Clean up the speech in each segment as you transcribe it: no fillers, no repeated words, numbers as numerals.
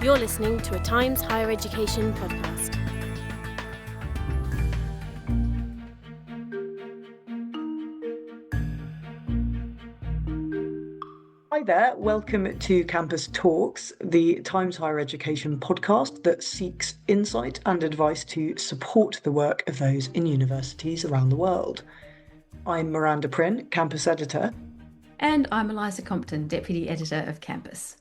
You're listening to a Times Higher Education podcast. Hi there, welcome to Campus Talks, the Times Higher Education podcast that seeks insight and advice to support the work of those in universities around the world. I'm Miranda Prynne, Campus Editor. And I'm Eliza Compton, Deputy Editor of Campus.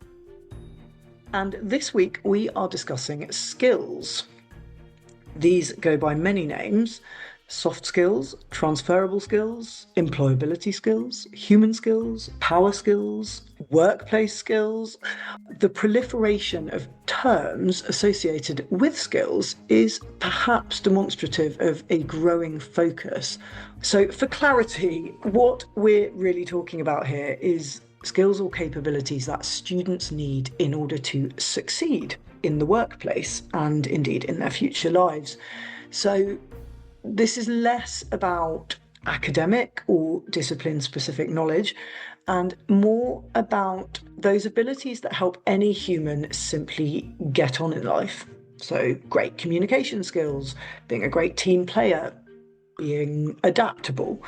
And this week we are discussing skills. These go by many names: soft skills, transferable skills, employability skills, human skills, power skills, workplace skills. The proliferation of terms associated with skills is perhaps demonstrative of a growing focus. So for clarity, what we're really talking about here is skills or capabilities that students need in order to succeed in the workplace and indeed in their future lives. So this is less about academic or discipline-specific knowledge and more about those abilities that help any human simply get on in life. So great communication skills, being a great team player, being adaptable.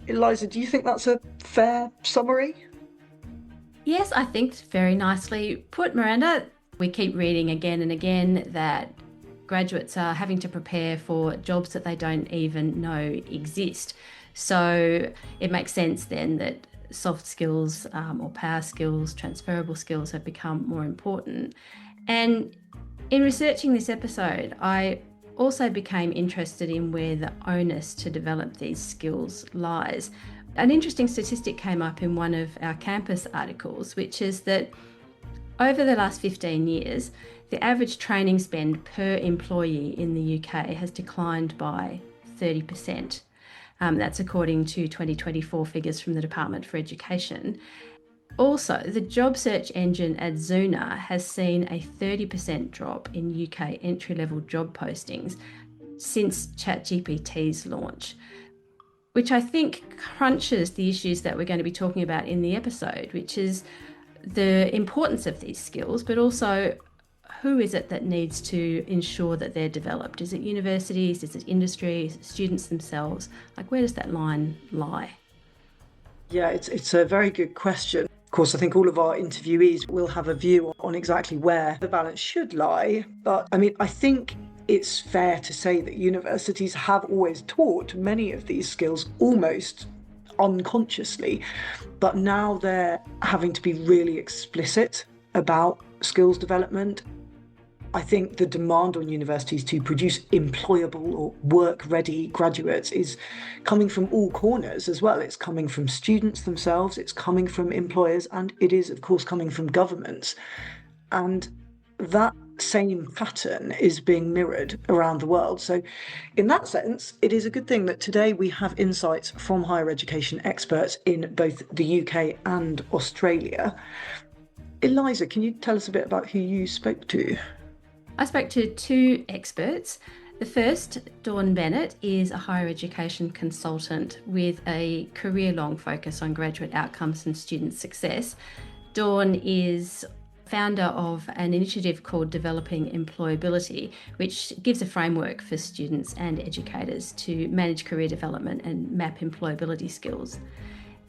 Eliza, do you think that's a fair summary? Yes, I think very nicely put, Miranda. We keep reading again and again that graduates are having to prepare for jobs that they don't even know exist. So it makes sense then that soft skills or power skills, transferable skills have become more important. And in researching this episode, I also became interested in where the onus to develop these skills lies. An interesting statistic came up in one of our campus articles, which is that over the last 15 years, the average training spend per employee in the UK has declined by 30%. That's according to 2024 figures from the Department for Education. Also, the job search engine Adzuna has seen a 30% drop in UK entry-level job postings since ChatGPT's launch, which I think crunches the issues that we're going to be talking about in the episode, which is the importance of these skills, but also who is it that needs to ensure that they're developed? Is it universities? Is it industry? Is it students themselves? Like, where does that line lie? Yeah, it's a very good question. Of course, I think all of our interviewees will have a view on exactly where the balance should lie. But I mean, I think it's fair to say that universities have always taught many of these skills almost unconsciously, but now they're having to be really explicit about skills development. I think the demand on universities to produce employable or work-ready graduates is coming from all corners as well. It's coming from students themselves, it's coming from employers, and it is, of course, coming from governments. And that same pattern is being mirrored around the world. So in that sense, it is a good thing that today we have insights from higher education experts in both the UK and Australia. Eliza, can you tell us a bit about who you spoke to? I spoke to two experts. The first, Dawn Bennett, is a higher education consultant with a career-long focus on graduate outcomes and student success. Dawn is founder of an initiative called Developing Employability, which gives a framework for students and educators to manage career development and map employability skills.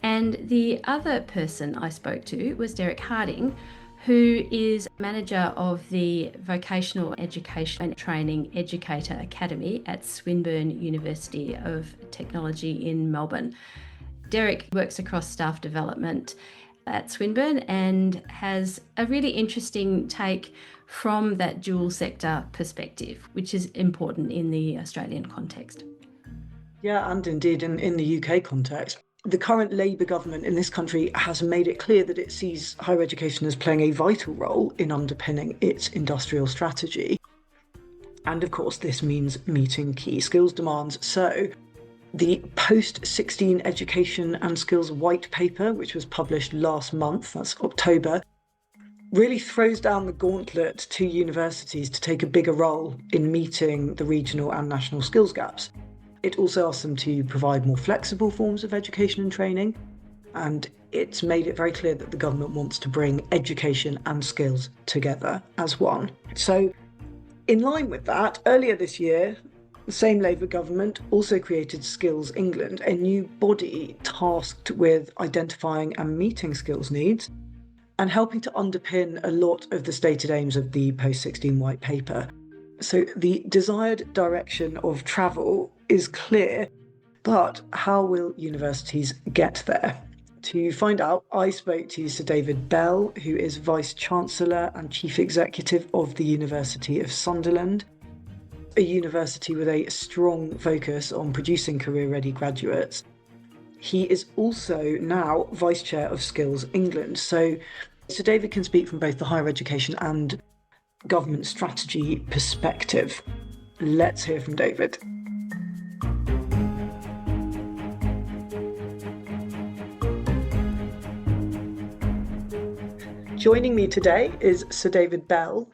And the other person I spoke to was Derek Harding, who is manager of the Vocational Education and Training Educator Academy at Swinburne University of Technology in Melbourne. Derek works across staff development at Swinburne and has a really interesting take from that dual sector perspective, which is important in the Australian context. Yeah, and indeed in the UK context. The current Labour government in this country has made it clear that it sees higher education as playing a vital role in underpinning its industrial strategy. And of course, this means meeting key skills demands. So the Post-16 Education and Skills White Paper, which was published last month, that's October, really throws down the gauntlet to universities to take a bigger role in meeting the regional and national skills gaps. It also asks them to provide more flexible forms of education and training, and it's made it very clear that the government wants to bring education and skills together as one. So, in line with that, earlier this year, the same Labour government also created Skills England, a new body tasked with identifying and meeting skills needs and helping to underpin a lot of the stated aims of the post-16 white paper. So the desired direction of travel is clear, but how will universities get there? To find out, I spoke to Sir David Bell, who is Vice-Chancellor and Chief Executive of the University of Sunderland, a university with a strong focus on producing career-ready graduates. He is also now Vice Chair of Skills England. So Sir David can speak from both the higher education and government strategy perspective. Let's hear from David. Joining me today is Sir David Bell,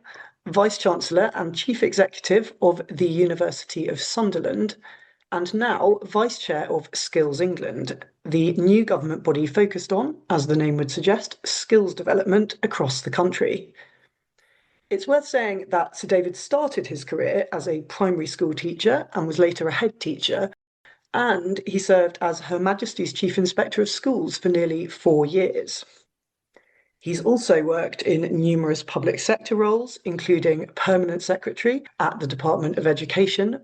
Vice-Chancellor and Chief Executive of the University of Sunderland, and now Vice Chair of Skills England, the new government body focused on, as the name would suggest, skills development across the country. It's worth saying that Sir David started his career as a primary school teacher and was later a head teacher, and he served as Her Majesty's Chief Inspector of Schools for nearly 4 years. He's also worked in numerous public sector roles, including Permanent Secretary at the Department of Education,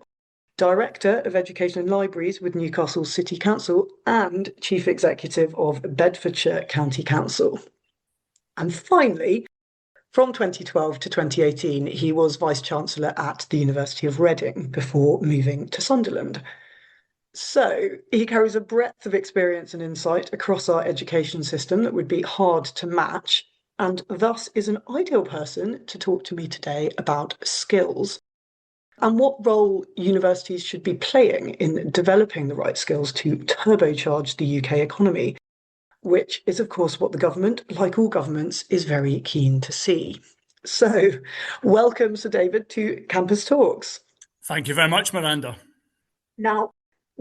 Director of Education and Libraries with Newcastle City Council, and Chief Executive of Bedfordshire County Council. And finally, from 2012 to 2018, he was Vice-Chancellor at the University of Reading before moving to Sunderland. So he carries a breadth of experience and insight across our education system that would be hard to match, and thus is an ideal person to talk to me today about skills and what role universities should be playing in developing the right skills to turbocharge the UK economy, which is, of course, what the government, like all governments, is very keen to see. So, welcome, Sir David, to Campus Talks. Thank you very much, Miranda. Now,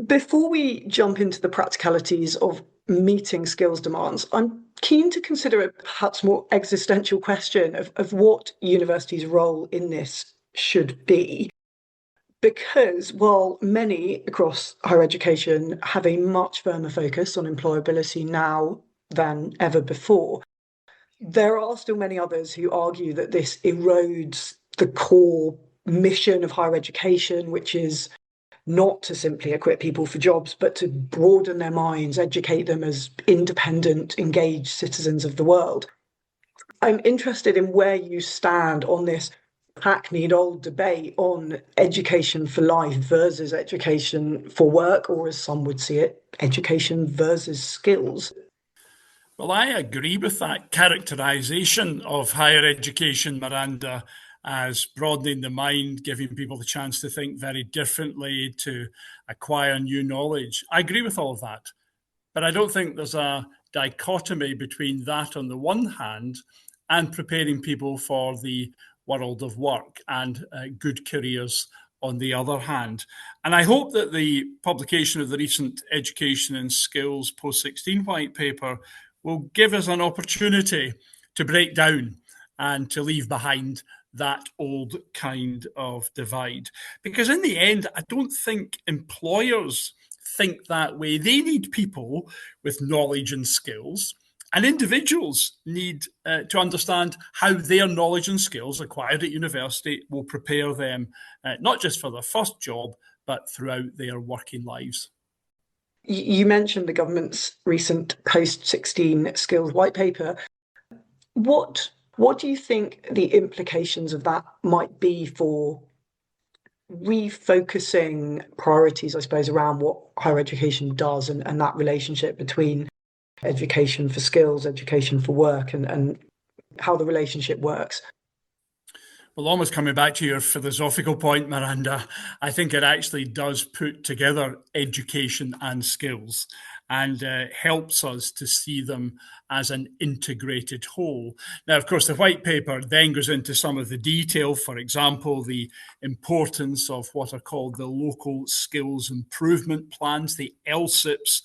before we jump into the practicalities of meeting skills demands, I'm keen to consider a perhaps more existential question of what universities' role in this should be. Because while many across higher education have a much firmer focus on employability now than ever before, there are still many others who argue that this erodes the core mission of higher education, which is not to simply equip people for jobs, but to broaden their minds, educate them as independent, engaged citizens of the world. I'm interested in where you stand on this hackneyed old debate on education for life versus education for work, or as some would see it, education versus skills. Well, I agree with that characterisation of higher education, Miranda, as broadening the mind, giving people the chance to think very differently, to acquire new knowledge. I agree with all of that. But I don't think there's a dichotomy between that on the one hand and preparing people for the world of work and good careers on the other hand. And I hope that the publication of the recent Education and Skills Post-16 White Paper will give us an opportunity to break down and to leave behind that old kind of divide. Because in the end, I don't think employers think that way. They need people with knowledge and skills, and individuals need to understand how their knowledge and skills acquired at university will prepare them not just for their first job, but throughout their working lives. You mentioned the government's recent post-16 skills white paper. What do you think the implications of that might be for refocusing priorities, I suppose, around what higher education does and that relationship between education for skills, education for work, and how the relationship works? Well, almost coming back to your philosophical point, Miranda, I think it actually does put together education and skills and helps us to see them as an integrated whole. Now, of course, the white paper then goes into some of the detail, for example, the importance of what are called the local skills improvement plans, the LSIPs,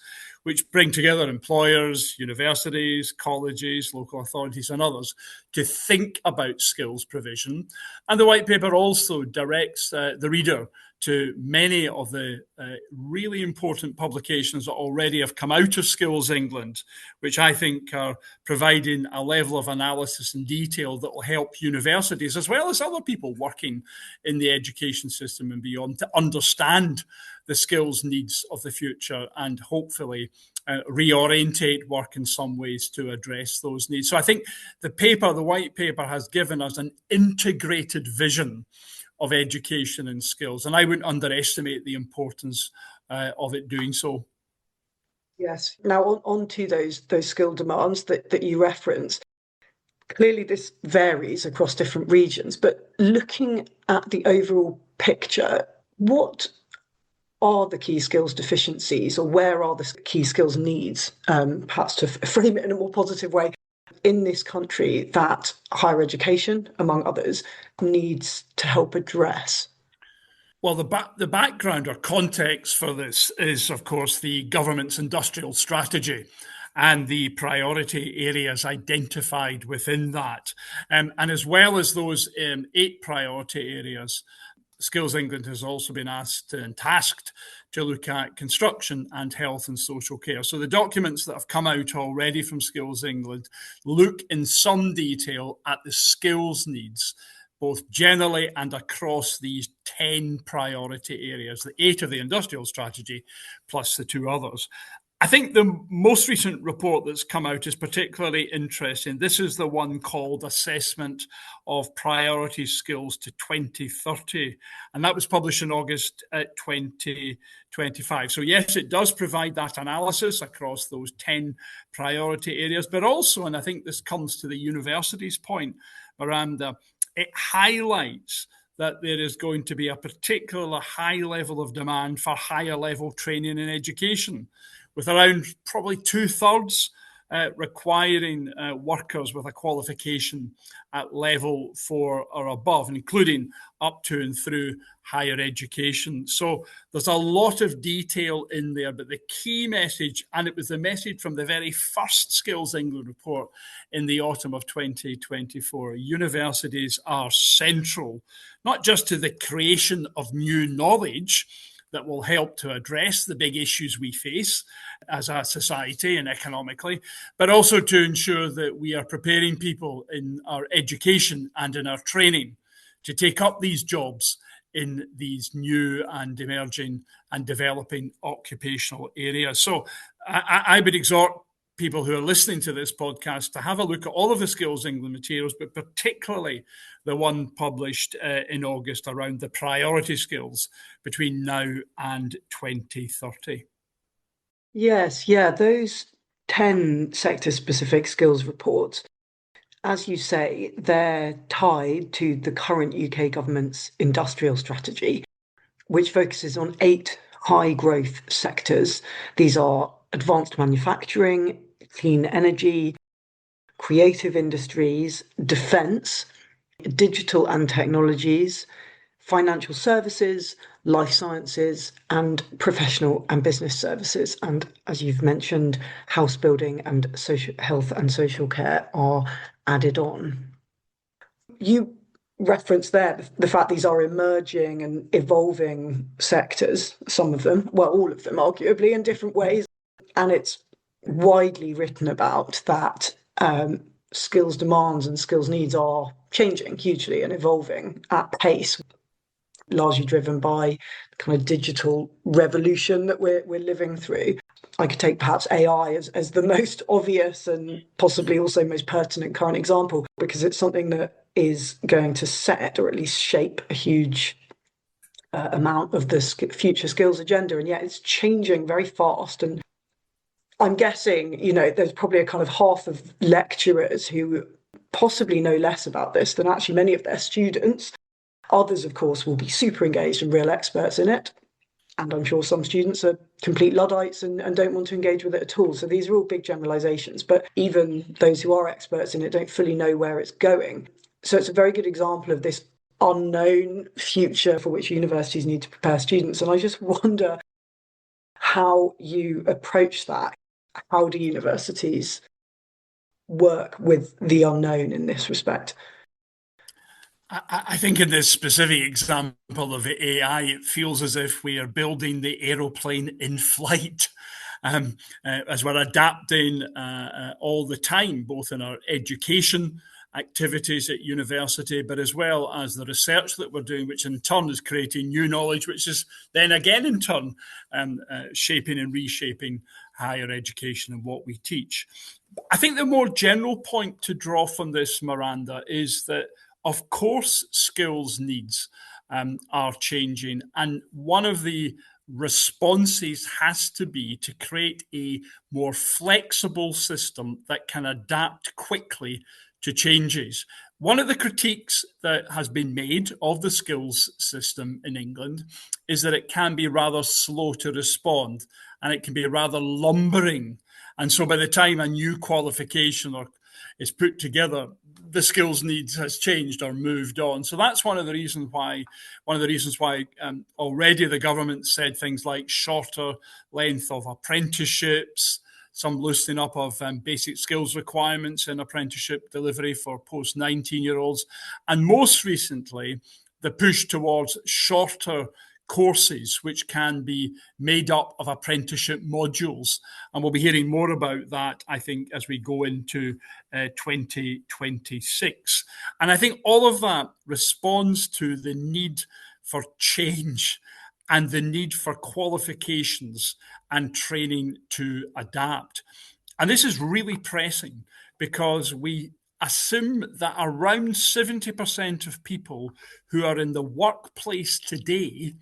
which bring together employers, universities, colleges, local authorities, and others to think about skills provision. And the white paper also directs the reader to many of the really important publications that already have come out of Skills England, which I think are providing a level of analysis and detail that will help universities, as well as other people working in the education system and beyond, to understand the skills needs of the future and hopefully reorientate work in some ways to address those needs. So I think the white paper has given us an integrated vision of education and skills. And I wouldn't underestimate the importance of it doing so. Yes. Now on to those skill demands that you referenced. Clearly this varies across different regions, but looking at the overall picture, what are the key skills deficiencies, or where are the key skills needs, perhaps to frame it in a more positive way, in this country that higher education, among others, needs to help address? Well, the background or context for this is, of course, the government's industrial strategy and the priority areas identified within that. And as well as those 8 priority areas, Skills England has also been asked and tasked to look at construction and health and social care. So the documents that have come out already from Skills England look in some detail at the skills needs, both generally and across these 10 priority areas, the 8 of the industrial strategy plus the 2 others. I think the most recent report that's come out is particularly interesting. This is the one called Assessment of Priority Skills to 2030, and that was published in August 2025. So yes, it does provide that analysis across those 10 priority areas, but also, and I think this comes to the university's point, Miranda, it highlights that there is going to be a particular high level of demand for higher level training and education, with around probably 2/3 requiring workers with a qualification at level 4 or above, including up to and through higher education. So there's a lot of detail in there, but the key message, and it was the message from the very first Skills England report in the autumn of 2024, universities are central, not just to the creation of new knowledge that will help to address the big issues we face as a society and economically, but also to ensure that we are preparing people in our education and in our training to take up these jobs in these new and emerging and developing occupational areas. So I would exhort people who are listening to this podcast to have a look at all of the Skills England materials, but particularly the one published in August around the priority skills between now and 2030. Yes, yeah, those 10 sector-specific skills reports, as you say, they're tied to the current UK government's industrial strategy, which focuses on 8 high-growth sectors. These are advanced manufacturing, clean energy, creative industries, defence, digital and technologies, financial services, life sciences, and professional and business services. And as you've mentioned, house building and social health and social care are added on. You referenced there the fact these are emerging and evolving sectors, some of them, well, all of them arguably in different ways. And it's widely written about that skills demands and skills needs are changing hugely and evolving at pace, largely driven by the kind of digital revolution that we're living through. I could take perhaps AI as the most obvious and possibly also most pertinent current example, because it's something that is going to set or at least shape a huge amount of the future skills agenda. And yet it's changing very fast. And I'm guessing, there's probably a kind of half of lecturers who possibly know less about this than actually many of their students. Others, of course, will be super engaged and real experts in it. And I'm sure some students are complete Luddites and don't want to engage with it at all. So these are all big generalizations, but even those who are experts in it don't fully know where it's going. So it's a very good example of this unknown future for which universities need to prepare students. And I just wonder how you approach that. How do universities work with the unknown in this respect? I think in this specific example of AI, it feels as if we are building the aeroplane in flight. As we're adapting all the time, both in our education activities at university, but as well as the research that we're doing, which in turn is creating new knowledge, which is then again in turn shaping and reshaping higher education and what we teach. I think the more general point to draw from this, Miranda, is that of course skills needs are changing, and one of the responses has to be to create a more flexible system that can adapt quickly to changes. One of the critiques that has been made of the skills system in England is that it can be rather slow to respond and it can be rather lumbering. And so by the time a new qualification is put together, the skills needs has changed or moved on. So that's one of the reasons why already the government said things like shorter length of apprenticeships, some loosening up of basic skills requirements in apprenticeship delivery for post-19-year-olds, and most recently, the push towards shorter courses which can be made up of apprenticeship modules. And we'll be hearing more about that, I think, as we go into 2026. And I think all of that responds to the need for change and the need for qualifications and training to adapt. And this is really pressing because we assume that around 70% of people who are in the workplace today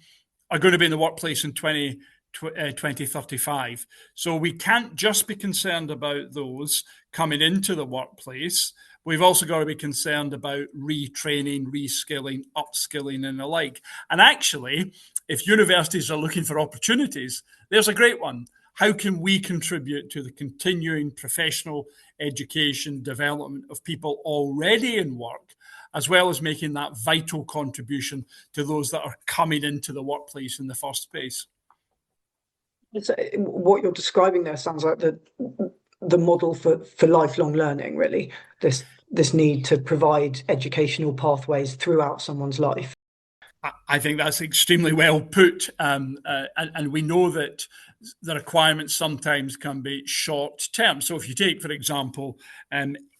are going to be in the workplace in 2035. So we can't just be concerned about those coming into the workplace. We've also got to be concerned about retraining, reskilling, upskilling, and the like. And actually, if universities are looking for opportunities, there's a great one. How can we contribute to the continuing professional education development of people already in work, as well as making that vital contribution to those that are coming into the workplace in the first place? What you're describing there sounds like the model for lifelong learning, really. This need to provide educational pathways throughout someone's life. I think that's extremely well put. And we know that the requirements sometimes can be short term. So if you take, for example,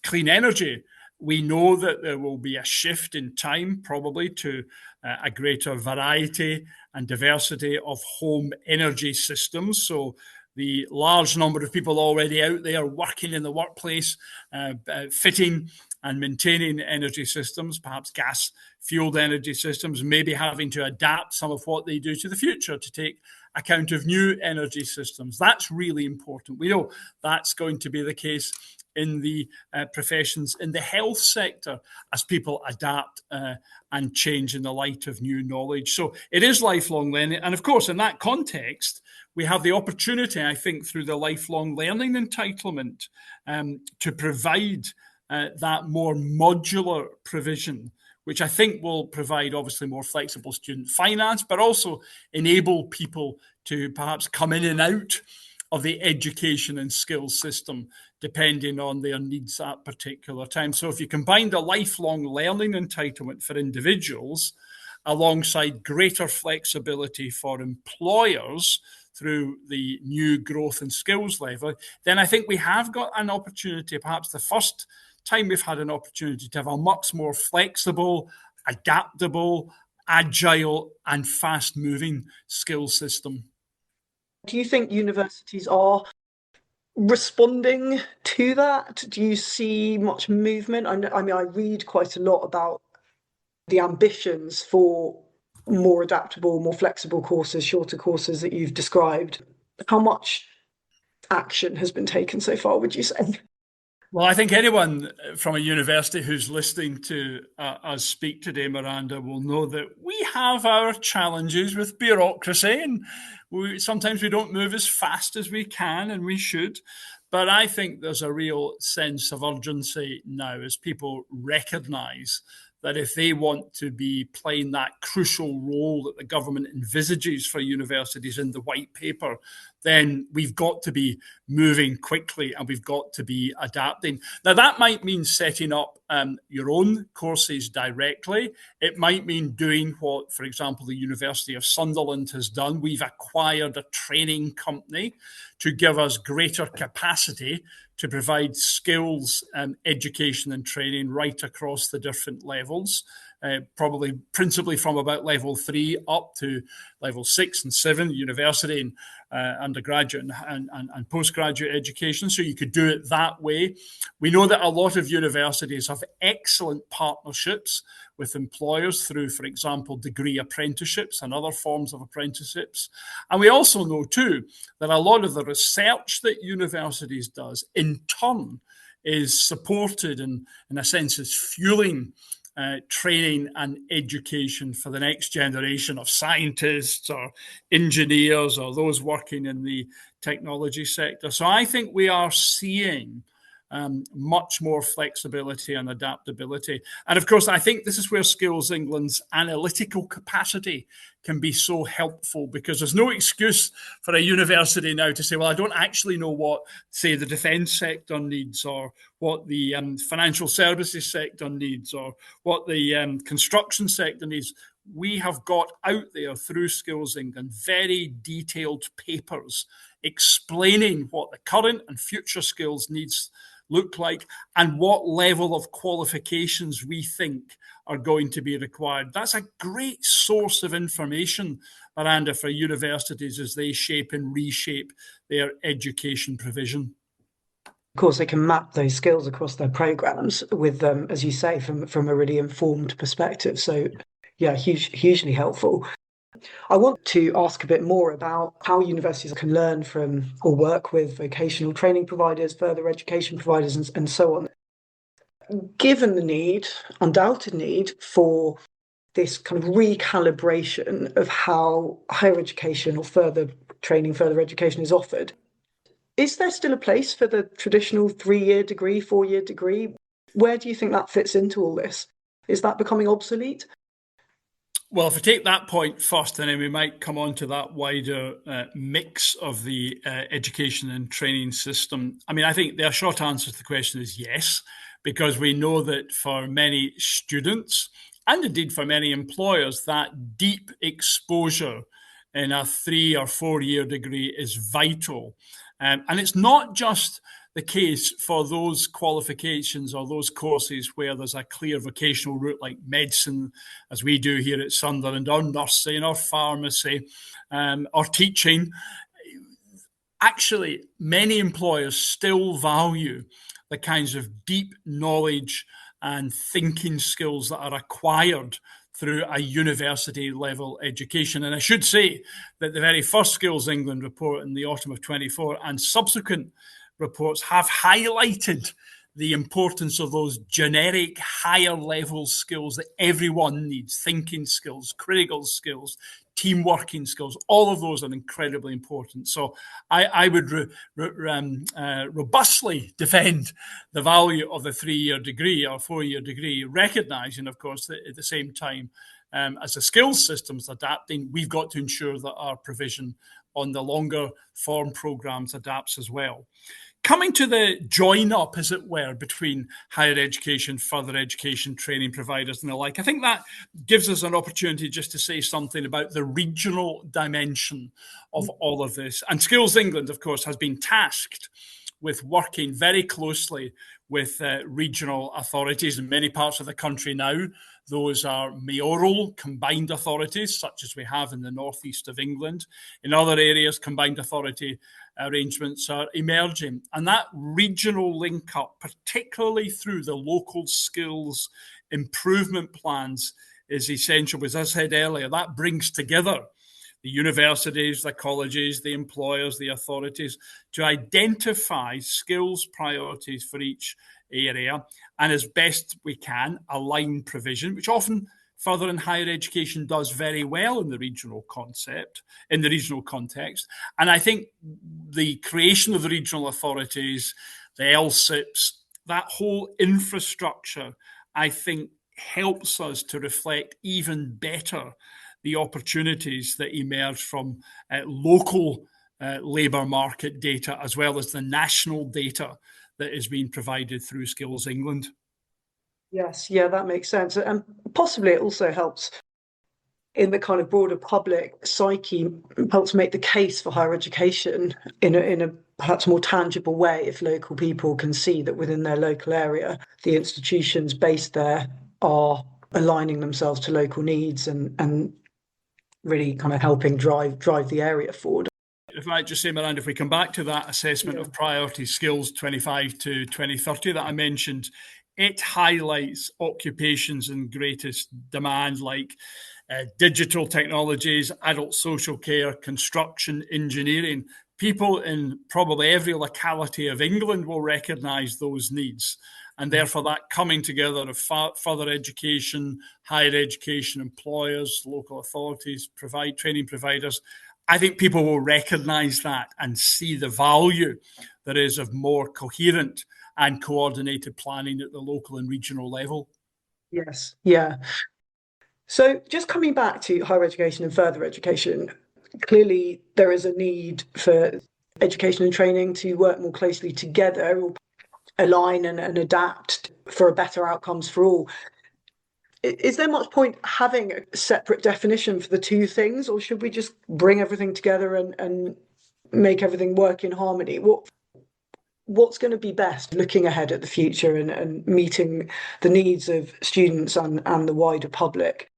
clean energy, we know that there will be a shift in time, probably to a greater variety and diversity of home energy systems. So the large number of people already out there working in the workplace, fitting and maintaining energy systems, perhaps gas-fueled energy systems, maybe having to adapt some of what they do to the future to take account of new energy systems. That's really important. We know that's going to be the case in the professions in the health sector as people adapt and change in the light of new knowledge. So it is lifelong learning. And of course, in that context, we have the opportunity, I think, through the lifelong learning entitlement to provide that more modular provision, which I think will provide obviously more flexible student finance, but also enable people to perhaps come in and out of the education and skills system depending on their needs at particular time. So if you combine the lifelong learning entitlement for individuals alongside greater flexibility for employers through the new growth and skills level, then I think we have got an opportunity, perhaps the first time we've had an opportunity to have a much more flexible, adaptable, agile and fast-moving skills system. Do you think universities are responding to that? Do you see much movement? I mean, I read quite a lot about the ambitions for more adaptable, more flexible courses, shorter courses that you've described. How much action has been taken so far, would you say? Well, I think anyone from a university who's listening to us speak today, Miranda, will know that we have our challenges with bureaucracy, and sometimes we don't move as fast as we can and we should. But I think there's a real sense of urgency now as people recognise that if they want to be playing that crucial role that the government envisages for universities in the white paper, then we've got to be moving quickly and we've got to be adapting. Now, that might mean setting up your own courses directly. It might mean doing what, for example, the University of Sunderland has done. We've acquired a training company to give us greater capacity to provide skills education and training right across the different levels, probably principally from about level 3 up to level 6 and 7, university and undergraduate and postgraduate education. So you could do it that way. We know that a lot of universities have excellent partnerships with employers through, for example, degree apprenticeships and other forms of apprenticeships. And we also know, too, that a lot of the research that universities does in turn is supported and, in a sense, is fueling training and education for the next generation of scientists or engineers or those working in the technology sector. So I think we are seeing much more flexibility and adaptability. And of course, I think this is where Skills England's analytical capacity can be so helpful, because there's no excuse for a university now to say, well, I don't actually know what, say, the defence sector needs, or what the financial services sector needs, or what the construction sector needs. We have got out there through Skills England very detailed papers explaining what the current and future skills needs look like and what level of qualifications we think are going to be required. That's a great source of information, Miranda, for universities as they shape and reshape their education provision. Of course, they can map those skills across their programs with, as you say, from a really informed perspective. So, yeah, hugely helpful. I want to ask a bit more about how universities can learn from or work with vocational training providers, further education providers, and so on. Given the undoubted need for this kind of recalibration of how higher education or further training, further education is offered, is there still a place for the traditional 3-year degree, 4-year degree? Where do you think that fits into all this? Is that becoming obsolete? Well, if we take that point first, and then we might come on to that wider mix of the education and training system. I mean, I think the short answer to the question is yes, because we know that for many students, and indeed for many employers, that deep exposure in a 3 or 4 year degree is vital. And it's not just the case for those qualifications or those courses where there's a clear vocational route, like medicine, as we do here at Sunderland, or nursing, or pharmacy, or teaching. Actually, many employers still value the kinds of deep knowledge and thinking skills that are acquired through a university level education. And I should say that the very first Skills England report in the autumn of 24 and subsequent reports have highlighted the importance of those generic higher level skills that everyone needs: thinking skills, critical skills, team working skills. All of those are incredibly important. So I would robustly defend the value of the 3-year degree or 4-year degree, recognizing, of course, that at the same time, as the skills system's adapting, we've got to ensure that our provision on the longer form programs adapts as well. Coming to the join up, as it were, between higher education, further education, training providers and the like, I think that gives us an opportunity just to say something about the regional dimension of all of this. And Skills England, of course, has been tasked with working very closely with regional authorities in many parts of the country now. Those are mayoral combined authorities, such as we have in the northeast of England. In other areas, combined authority arrangements are emerging. And that regional link up, particularly through the local skills improvement plans, is essential. As I said earlier, that brings together the universities, the colleges, the employers, the authorities, to identify skills priorities for each area, and as best we can align provision, which often further and higher education does very well in the regional context. And I think the creation of the regional authorities, the LSIPs, that whole infrastructure, I think helps us to reflect even better the opportunities that emerge from local labour market data, as well as the national data that is being provided through Skills England. Yes, yeah, that makes sense. And possibly it also helps in the kind of broader public psyche, helps make the case for higher education in a perhaps more tangible way if local people can see that within their local area, the institutions based there are aligning themselves to local needs and really kind of helping drive the area forward. If I just say, Miranda, if we come back to that assessment of priority skills 25 to 2030 that I mentioned, it highlights occupations in greatest demand like digital technologies, adult social care, construction, engineering. People in probably every locality of England will recognise those needs. And therefore, that coming together of further education, higher education, employers, local authorities, training providers, I think people will recognise that and see the value there is of more coherent and coordinated planning at the local and regional level. Yes, yeah. So just coming back to higher education and further education, clearly there is a need for education and training to work more closely together, or align and adapt for better outcomes for all. Is there much point having a separate definition for the two things, or should we just bring everything together and make everything work in harmony? What's going to be best looking ahead at the future and meeting the needs of students and the wider public?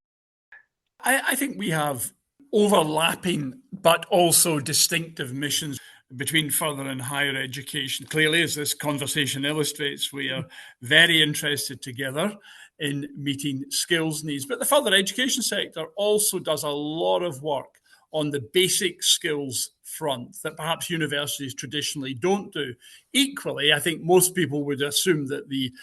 I think we have overlapping but also distinctive missions between further and higher education. Clearly, as this conversation illustrates, we are very interested together in meeting skills needs. But the further education sector also does a lot of work on the basic skills front that perhaps universities traditionally don't do. Equally, I think most people would assume that the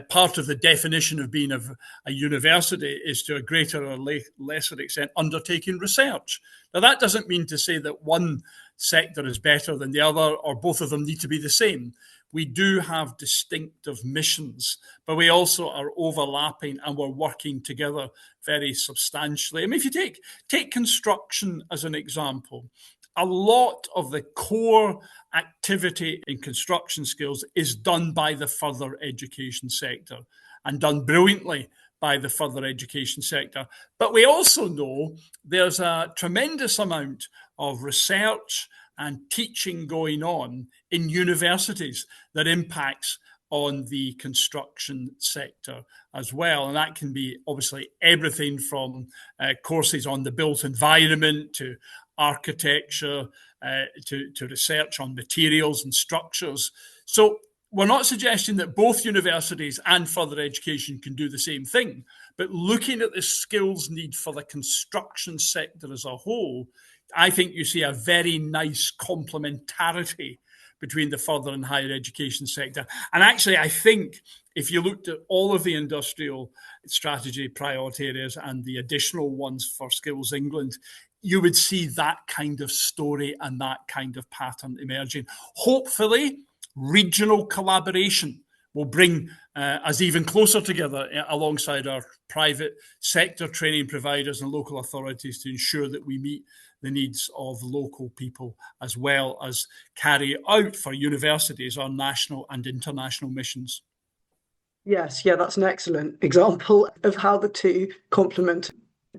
part of the definition of being a university is to a greater or lesser extent undertaking research. Now, that doesn't mean to say that one sector is better than the other or both of them need to be the same. We do have distinctive missions, but we also are overlapping and we're working together very substantially. I mean, if you take construction as an example, a lot of the core activity in construction skills is done by the further education sector and done brilliantly by the further education sector. But we also know there's a tremendous amount of research and teaching going on in universities that impacts on the construction sector as well. And that can be obviously everything from courses on the built environment to architecture, to research on materials and structures. So we're not suggesting that both universities and further education can do the same thing, but looking at the skills need for the construction sector as a whole, I think you see a very nice complementarity between the further and higher education sector. And actually, I think if you looked at all of the industrial strategy priority areas and the additional ones for Skills England, you would see that kind of story and that kind of pattern emerging. Hopefully, regional collaboration will bring us even closer together alongside our private sector training providers and local authorities to ensure that we meet the needs of local people as well as carry out for universities our national and international missions. Yes, yeah, that's an excellent example of how the two complement.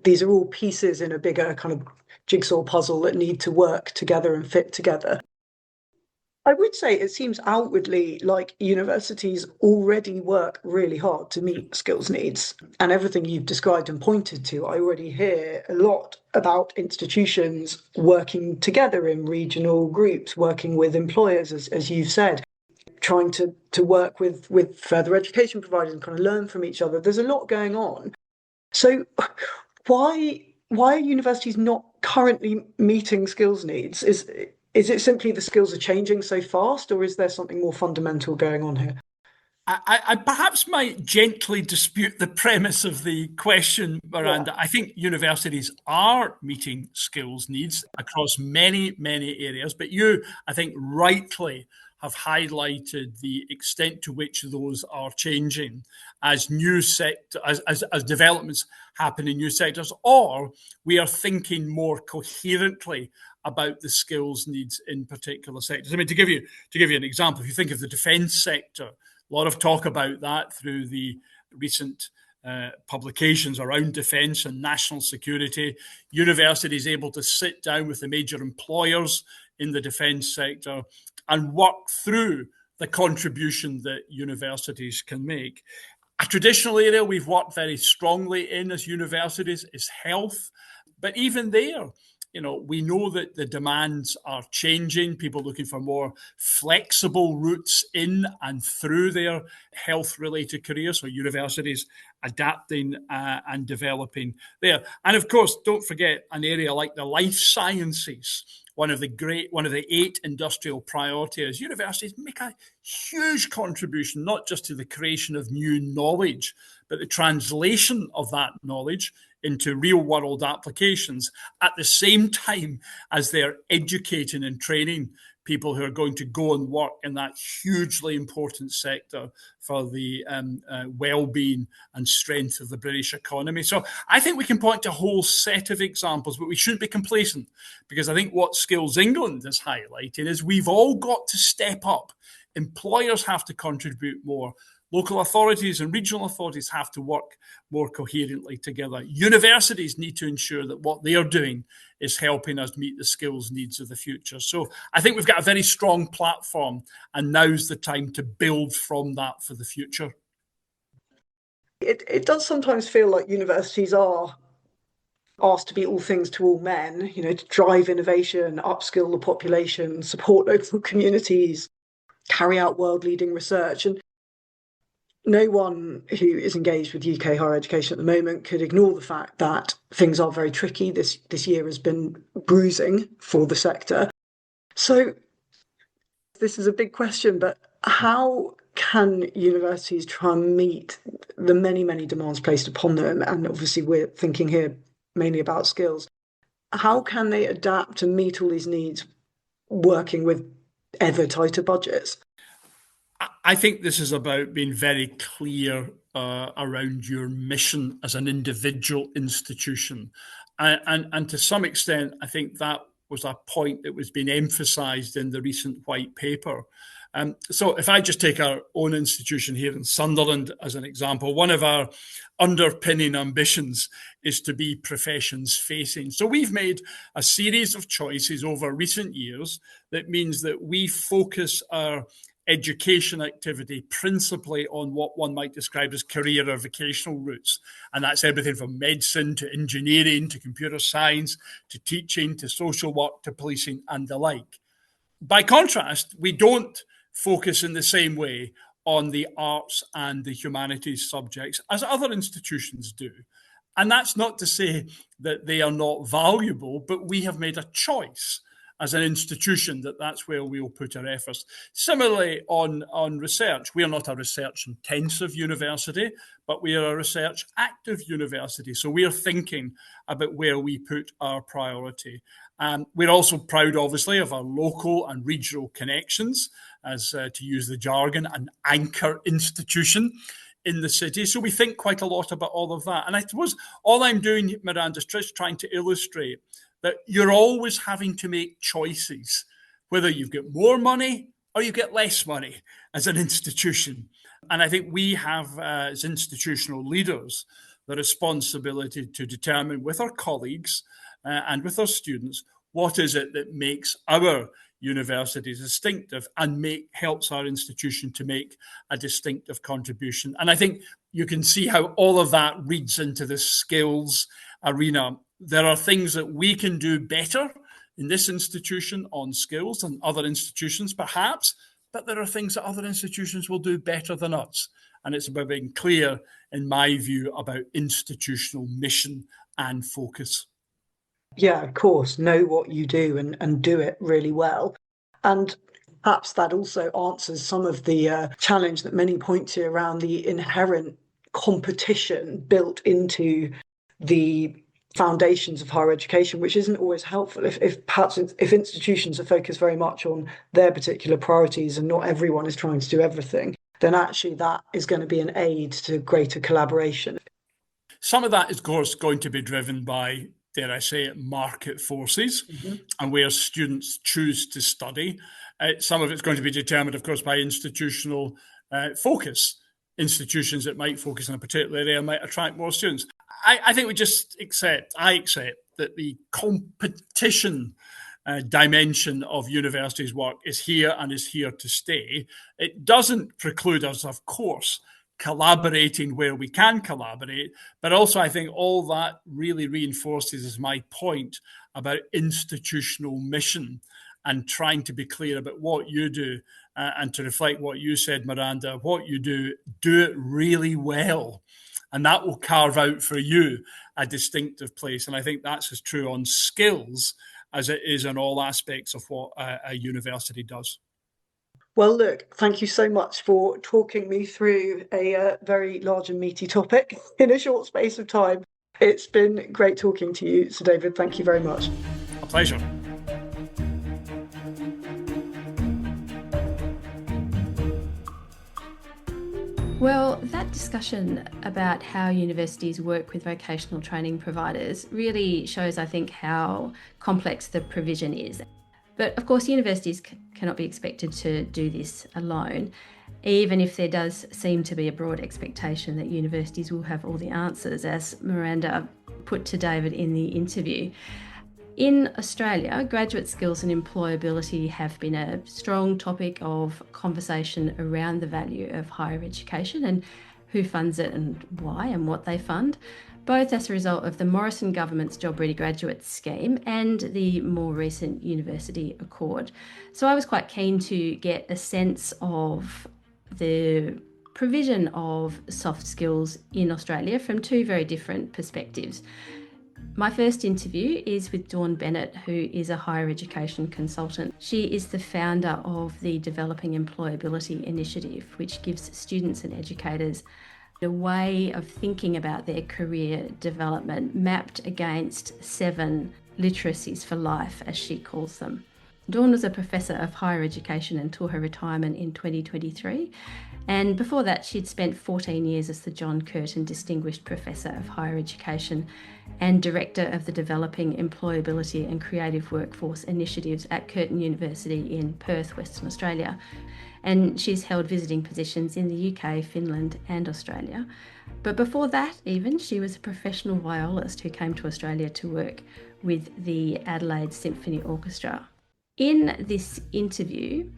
These are all pieces in a bigger kind of jigsaw puzzle that need to work together and fit together. I would say it seems outwardly like universities already work really hard to meet skills needs. And everything you've described and pointed to, I already hear a lot about institutions working together in regional groups, working with employers, as you've said, trying to work with further education providers and kind of learn from each other. There's a lot going on. So why are universities not currently meeting skills needs? Is it simply the skills are changing so fast, or is there something more fundamental going on here? I perhaps might gently dispute the premise of the question, Miranda. Yeah. I think universities are meeting skills needs across many, many areas, but you, I think, rightly have highlighted the extent to which those are changing as new sector, as developments happen in new sectors, or we are thinking more coherently about the skills needs in particular sectors. I mean, to give you an example, if you think of the defence sector, a lot of talk about that through the recent publications around defence and national security. Universities able to sit down with the major employers in the defence sector and work through the contribution that universities can make. A traditional area we've worked very strongly in as universities is health, but even there, we know that the demands are changing, people looking for more flexible routes in and through their health-related careers, so universities adapting and developing there. And of course, don't forget an area like the life sciences, one of the 8 industrial priorities. Universities make a huge contribution, not just to the creation of new knowledge, but the translation of that knowledge into real-world applications at the same time as they're educating and training people who are going to go and work in that hugely important sector for the well-being and strength of the British economy. So I think we can point to a whole set of examples, but we shouldn't be complacent, because I think what Skills England is highlighting is we've all got to step up. Employers have to contribute more. Local authorities and regional authorities have to work more coherently together. Universities need to ensure that what they are doing is helping us meet the skills needs of the future. So I think we've got a very strong platform, and now's the time to build from that for the future. It does sometimes feel like universities are asked to be all things to all men, to drive innovation, upskill the population, support local communities, carry out world-leading research. And no one who is engaged with UK higher education at the moment could ignore the fact that things are very tricky. This year has been bruising for the sector. So this is a big question, but how can universities try and meet the many, many demands placed upon them? And obviously we're thinking here mainly about skills. How can they adapt and meet all these needs working with ever tighter budgets? I think this is about being very clear around your mission as an individual institution. And to some extent, I think that was a point that was being emphasised in the recent white paper. So if I just take our own institution here in Sunderland as an example, one of our underpinning ambitions is to be professions facing. So we've made a series of choices over recent years that means that we focus our education activity principally on what one might describe as career or vocational routes. And that's everything from medicine to engineering to computer science to teaching to social work to policing and the like. By contrast, we don't focus in the same way on the arts and the humanities subjects as other institutions do. And that's not to say that they are not valuable, but we have made a choice as an institution that's where we will put our efforts. Similarly, on research, we are not a research-intensive university, but we are a research-active university. So we are thinking about where we put our priority. We're also proud, obviously, of our local and regional connections, as to use the jargon, an anchor institution in the city. So we think quite a lot about all of that. And I suppose all I'm doing, Miranda, is just trying to illustrate that you're always having to make choices, whether you've got more money or you get less money as an institution. And I think we have, as institutional leaders, the responsibility to determine with our colleagues and with our students, what is it that makes our university distinctive and helps our institution to make a distinctive contribution. And I think you can see how all of that reads into the skills arena. There are things that we can do better in this institution on skills than other institutions, perhaps, but there are things that other institutions will do better than us. And it's about being clear, in my view, about institutional mission and focus. Yeah, of course, know what you do and do it really well. And perhaps that also answers some of the challenge that many point to around the inherent competition built into the foundations of higher education, which isn't always helpful. If institutions are focused very much on their particular priorities and not everyone is trying to do everything, then actually that is going to be an aid to greater collaboration. Some of that is, of course, going to be driven by, dare I say it, market forces and where students choose to study. Some of it's going to be determined, of course, by institutional focus. Institutions that might focus on a particular area might attract more students. I think I accept that the competition dimension of universities' work is here and is here to stay. It doesn't preclude us, of course, collaborating where we can collaborate, but also I think all that really reinforces my point about institutional mission and trying to be clear about what you do, and to reflect what you said, Miranda, what you do it really well. And that will carve out for you a distinctive place. And I think that's as true on skills as it is on all aspects of what a university does. Well, look, thank you so much for talking me through a very large and meaty topic in a short space of time. It's been great talking to you, Sir David. Thank you very much. A pleasure. Well, that discussion about how universities work with vocational training providers really shows, I think, how complex the provision is. But of course, universities cannot be expected to do this alone, even if there does seem to be a broad expectation that universities will have all the answers, as Miranda put to David in the interview. In Australia, graduate skills and employability have been a strong topic of conversation around the value of higher education and who funds it and why and what they fund, both as a result of the Morrison government's Job Ready Graduates scheme and the more recent University Accord. So I was quite keen to get a sense of the provision of soft skills in Australia from two very different perspectives. My first interview is with Dawn Bennett, who is a higher education consultant. She is the founder of the Developing Employability Initiative, which gives students and educators a way of thinking about their career development mapped against 7 literacies for life, as she calls them. Dawn was a professor of higher education until her retirement in 2023. And before that, she'd spent 14 years as the John Curtin Distinguished Professor of Higher Education and Director of the Developing Employability and Creative Workforce Initiatives at Curtin University in Perth, Western Australia. And she's held visiting positions in the UK, Finland and Australia. But before that even, she was a professional violist who came to Australia to work with the Adelaide Symphony Orchestra. In this interview,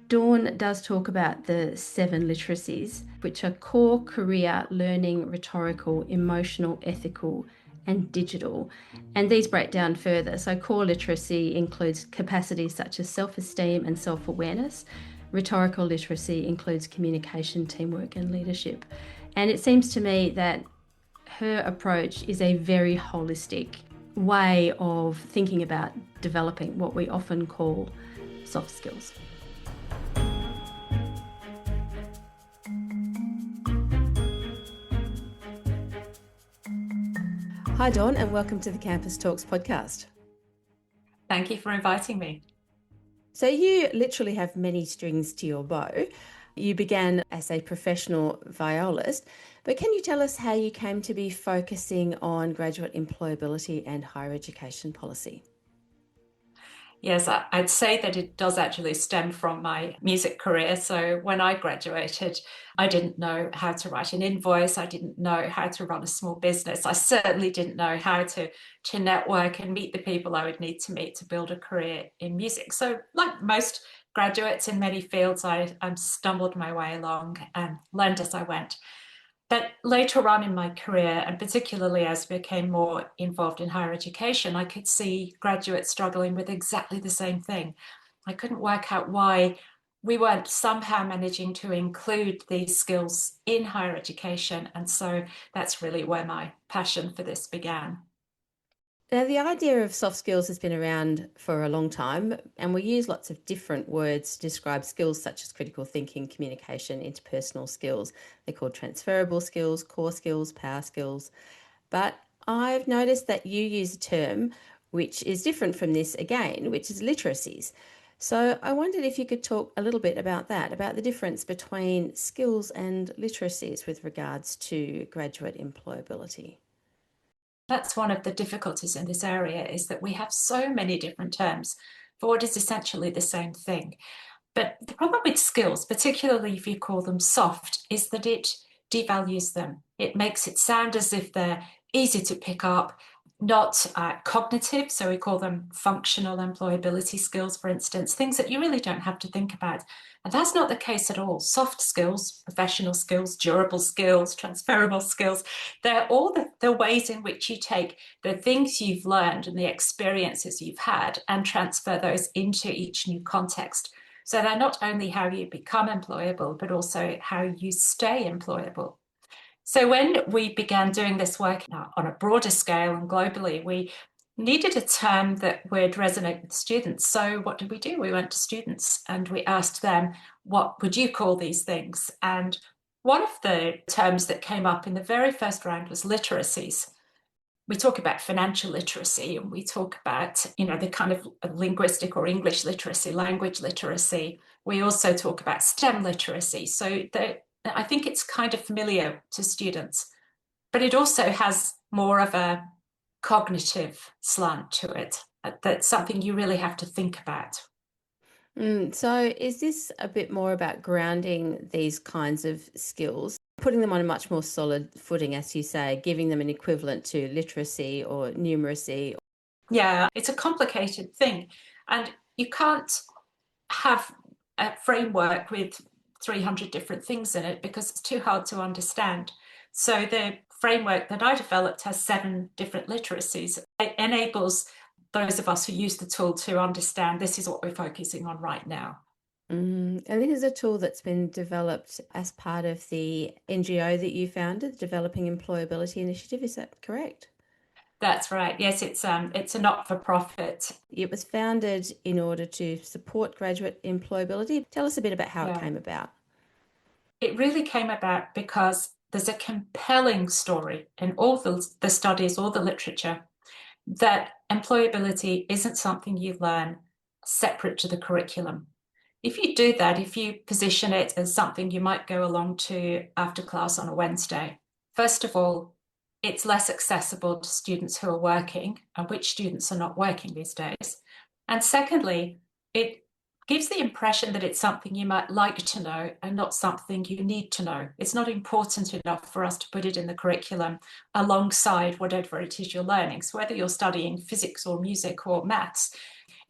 Dawn does talk about the 7 literacies, which are core, career, learning, rhetorical, emotional, ethical, and digital. And these break down further. So core literacy includes capacities such as self-esteem and self-awareness. Rhetorical literacy includes communication, teamwork, and leadership. And it seems to me that her approach is a very holistic way of thinking about developing what we often call soft skills. Hi, Dawn, and welcome to the Campus Talks podcast. Thank you for inviting me. So you literally have many strings to your bow. You began as a professional violist, but can you tell us how you came to be focusing on graduate employability and higher education policy? Yes, I'd say that it does actually stem from my music career. So when I graduated, I didn't know how to write an invoice. I didn't know how to run a small business. I certainly didn't know how to network and meet the people I would need to meet to build a career in music. So like most graduates in many fields, I stumbled my way along and learned as I went. But later on in my career, and particularly as I became more involved in higher education, I could see graduates struggling with exactly the same thing. I couldn't work out why we weren't somehow managing to include these skills in higher education. And so that's really where my passion for this began. Now, the idea of soft skills has been around for a long time, and we use lots of different words to describe skills such as critical thinking, communication, interpersonal skills. They're called transferable skills, core skills, power skills. But I've noticed that you use a term which is different from this again, which is literacies. So I wondered if you could talk a little bit about that, about the difference between skills and literacies with regards to graduate employability. That's one of the difficulties in this area, is that we have so many different terms for what is essentially the same thing. But the problem with skills, particularly if you call them soft, is that it devalues them. It makes it sound as if they're easy to pick up, not cognitive. So we call them functional employability skills, for instance, things that you really don't have to think about. And that's not the case at all. Soft skills, professional skills, durable skills, transferable skills, they're all the ways in which you take the things you've learned and the experiences you've had and transfer those into each new context. So they're not only how you become employable, but also how you stay employable. So when we began doing this work on a broader scale and globally, we needed a term that would resonate with students. So what did we do? We went to students and we asked them, what would you call these things? And one of the terms that came up in the very first round was literacies. We talk about financial literacy, and we talk about, the kind of linguistic or English literacy, language literacy. We also talk about STEM literacy. So I think it's kind of familiar to students, but it also has more of a cognitive slant to it. That's something you really have to think about. So is this a bit more about grounding these kinds of skills, putting them on a much more solid footing, as you say, giving them an equivalent to literacy or numeracy? Yeah, it's a complicated thing. And you can't have a framework with 300 different things in it because it's too hard to understand. So the framework that I developed has 7 different literacies. It enables those of us who use the tool to understand this is what we're focusing on right now. And this is a tool that's been developed as part of the NGO that you founded, the Developing Employability Initiative. Is that correct? That's right. Yes, it's a not-for-profit. It was founded in order to support graduate employability. Tell us a bit about how it came about. It really came about because there's a compelling story in all the studies, all the literature, that employability isn't something you learn separate to the curriculum. If you do that, if you position it as something you might go along to after class on a Wednesday, first of all, it's less accessible to students who are working, and which students are not working these days. And secondly, it gives the impression that it's something you might like to know and not something you need to know. It's not important enough for us to put it in the curriculum alongside whatever it is you're learning. So whether you're studying physics or music or maths,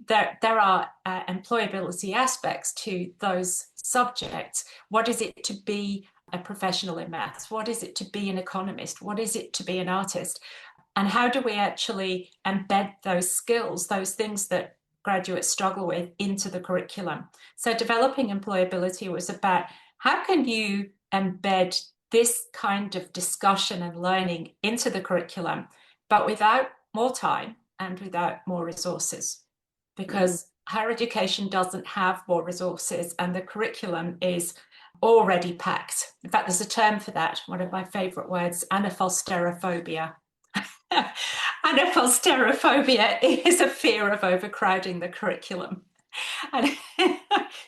there are employability aspects to those subjects. What is it to be a professional in maths? What is it to be an economist? What is it to be an artist? And how do we actually embed those skills, those things that graduates struggle with, into the curriculum? So developing employability was about how can you embed this kind of discussion and learning into the curriculum, but without more time and without more resources, because higher education doesn't have more resources and the curriculum is already packed. In fact, there's a term for that, one of my favorite words, anaphylsterophobia. Anaphylsterophobia is a fear of overcrowding the curriculum. And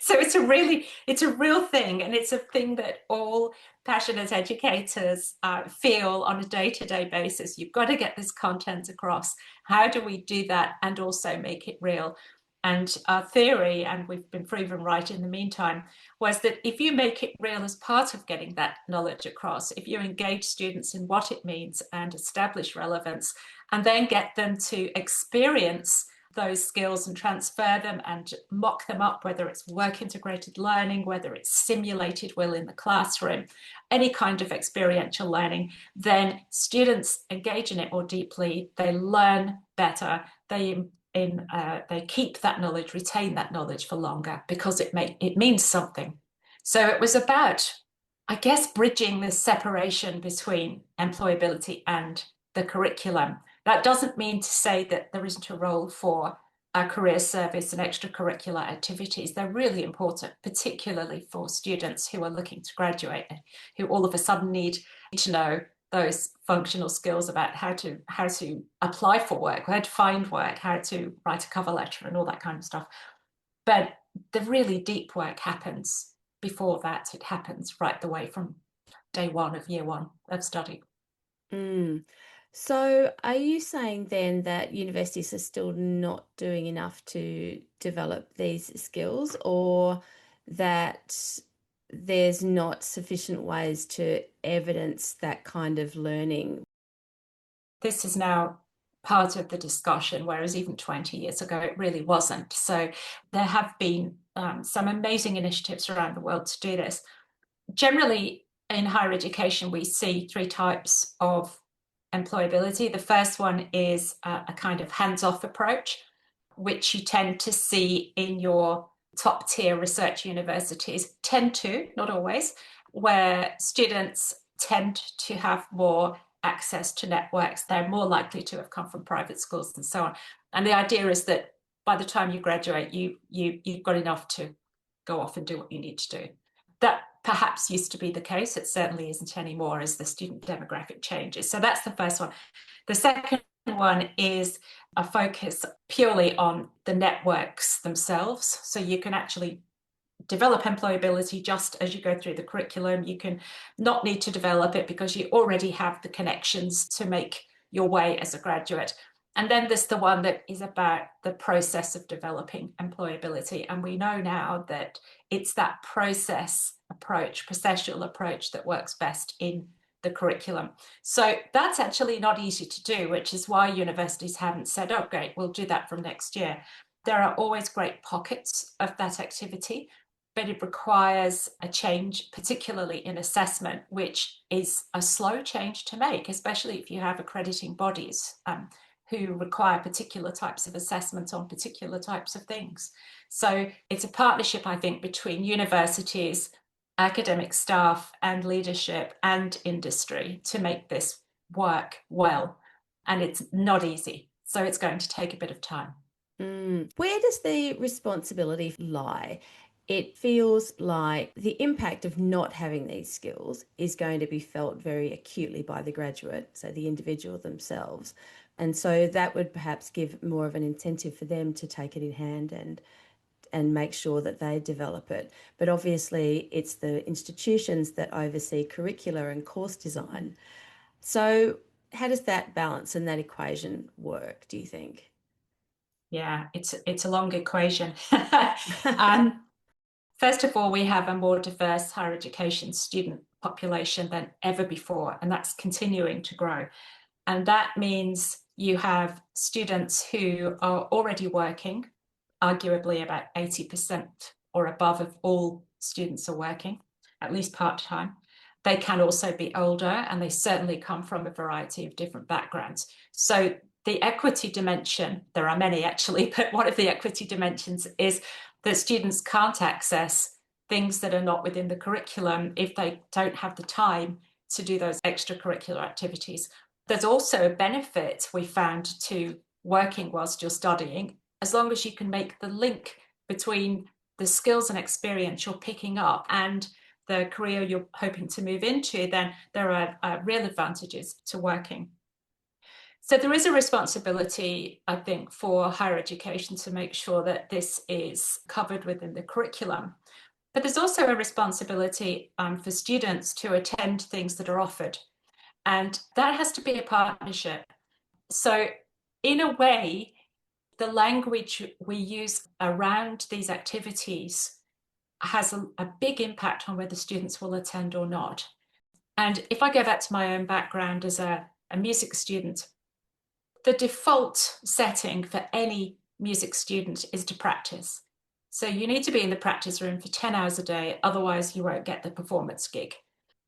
so it's a real thing, and it's a thing that all passionate educators feel on a day-to-day basis. You've got to get this content across. How do we do that and also make it real? And our theory, and we've been proven right in the meantime, was that if you make it real as part of getting that knowledge across, if you engage students in what it means and establish relevance, and then get them to experience those skills and transfer them and mock them up, whether it's work integrated learning, whether it's simulated will in the classroom, any kind of experiential learning, then students engage in it more deeply, they learn better, they keep that knowledge, retain that knowledge for longer, because it means something. So it was about, I guess, bridging this separation between employability and the curriculum. That doesn't mean to say that there isn't a role for a career service and extracurricular activities. They're really important, particularly for students who are looking to graduate, who all of a sudden need to know those functional skills about how to apply for work, how to find work, how to write a cover letter and all that kind of stuff. But the really deep work happens before that. It happens right the way from day one of year one of study. Mm. So, are you saying then that universities are still not doing enough to develop these skills, or that there's not sufficient ways to evidence that kind of learning? This is now part of the discussion, whereas even 20 years ago, it really wasn't. So there have been some amazing initiatives around the world to do this. Generally, in higher education, we see three types of employability. The first one is a kind of hands-off approach, which you tend to see in your top tier research universities, not always, where students tend to have more access to networks. They're more likely to have come from private schools and so on. And the idea is that by the time you graduate, you've got enough to go off and do what you need to do. That perhaps used to be the case. It certainly isn't anymore as the student demographic changes. So that's the first one. The second one is a focus purely on the networks themselves. So you can actually develop employability just as you go through the curriculum. You can not need to develop it because you already have the connections to make your way as a graduate. And then there's the one that is about the process of developing employability. And we know now that it's that process approach, processual approach, that works best in the curriculum. So that's actually not easy to do, which is why universities haven't said, oh, great, we'll do that from next year. There are always great pockets of that activity, but it requires a change, particularly in assessment, which is a slow change to make, especially if you have accrediting bodies who require particular types of assessments on particular types of things. So it's a partnership, I think, between universities, academic staff and leadership and industry to make this work well. And it's not easy. So it's going to take a bit of time. Where does the responsibility lie? It feels like the impact of not having these skills is going to be felt very acutely by the graduate, so the individual themselves. And so that would perhaps give more of an incentive for them to take it in hand and make sure that they develop it. But obviously, it's the institutions that oversee curricula and course design. So how does that balance and that equation work, do you think? Yeah, it's a long equation. First of all, we have a more diverse higher education student population than ever before, and that's continuing to grow. And that means you have students who are already working, arguably about 80% or above of all students are working, at least part-time. They can also be older, and they certainly come from a variety of different backgrounds. So the equity dimension, there are many actually, but one of the equity dimensions is that students can't access things that are not within the curriculum if they don't have the time to do those extracurricular activities. There's also a benefit we found to working whilst you're studying, as long as you can make the link between the skills and experience you're picking up and the career you're hoping to move into, then there are real advantages to working. So there is a responsibility, I think, for higher education to make sure that this is covered within the curriculum. But there's also a responsibility for students to attend things that are offered. And that has to be a partnership. So in a way, the language we use around these activities has a big impact on whether students will attend or not. And if I go back to my own background as a music student, the default setting for any music student is to practice. So you need to be in the practice room for 10 hours a day, otherwise you won't get the performance gig.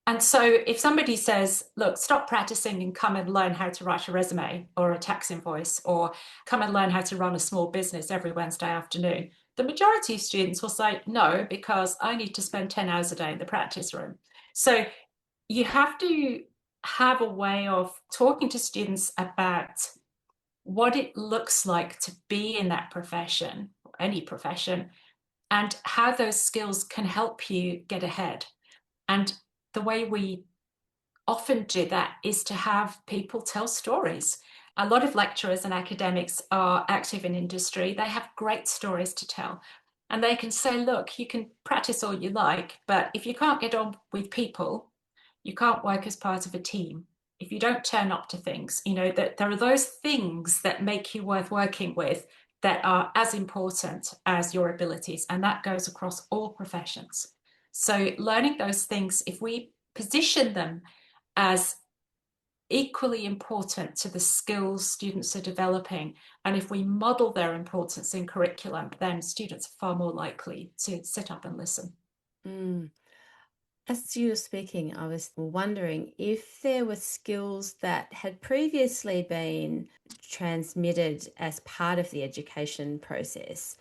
And so if somebody says, look, stop practicing and come and learn how to write a resume or a tax invoice, or come and learn how to run a small business every Wednesday afternoon, the majority of students will say, no, because I need to spend 10 hours a day in the practice room. So you have to have a way of talking to students about what it looks like to be in that profession, any profession, and how those skills can help you get ahead. And the way we often do that is to have people tell stories. A lot of lecturers and academics are active in industry. They have great stories to tell. And they can say, look, you can practice all you like, but if you can't get on with people, you can't work as part of a team. If you don't turn up to things, that there are those things that make you worth working with that are as important as your abilities. And that goes across all professions. So learning those things, if we position them as equally important to the skills students are developing, and if we model their importance in curriculum, then students are far more likely to sit up and listen. As you were speaking, I was wondering if there were skills that had previously been transmitted as part of the education process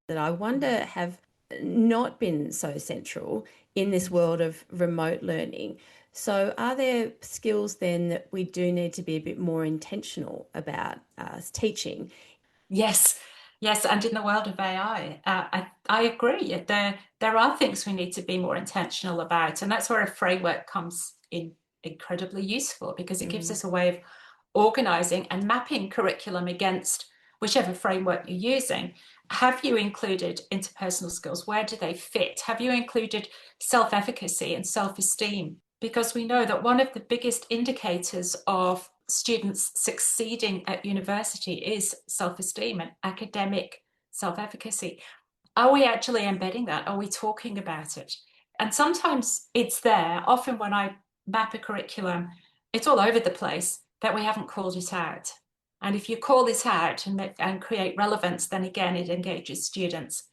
that I wonder have not been so central in this world of remote learning. So are there skills then that we do need to be a bit more intentional about teaching? Yes, and in the world of AI, I agree. There are things we need to be more intentional about, and that's where a framework comes in incredibly useful, because it gives us a way of organizing and mapping curriculum against whichever framework you're using. Have you included interpersonal skills? Where do they fit? Have you included self-efficacy and self-esteem? Because we know that one of the biggest indicators of students succeeding at university is self-esteem and academic self-efficacy. Are we actually embedding that? Are we talking about it? And sometimes it's there. Often when I map a curriculum, it's all over the place, that we haven't called it out. And if you call it out and create relevance, then again, it engages students.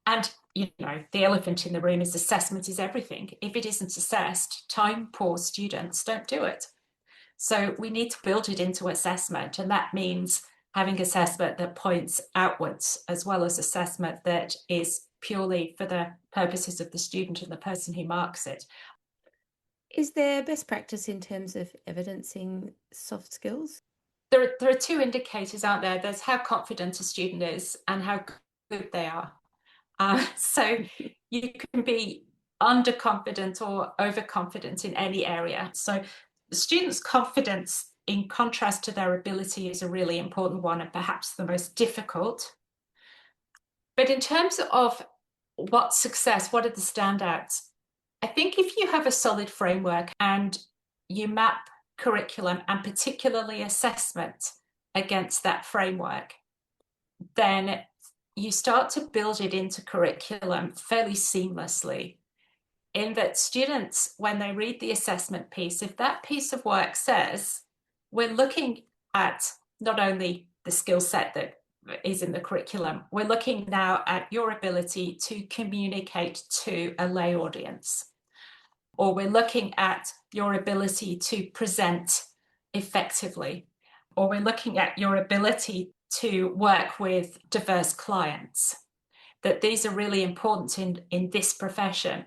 And, the elephant in the room is assessment is everything. If it isn't assessed, time-poor students don't do it. So we need to build it into assessment. And that means having assessment that points outwards, as well as assessment that is purely for the purposes of the student and the person who marks it. Is there best practice in terms of evidencing soft skills? There are two indicators out there. There's how confident a student is and how good they are. So you can be underconfident or overconfident in any area. So the student's confidence, in contrast to their ability, is a really important one, and perhaps the most difficult. But in terms of what success, what are the standouts? I think if you have a solid framework and you map curriculum and particularly assessment against that framework, then you start to build it into curriculum fairly seamlessly, in that students, when they read the assessment piece, if that piece of work says we're looking at not only the skill set that is in the curriculum, we're looking now at your ability to communicate to a lay audience, or we're looking at your ability to present effectively, or we're looking at your ability to work with diverse clients, that these are really important in this profession.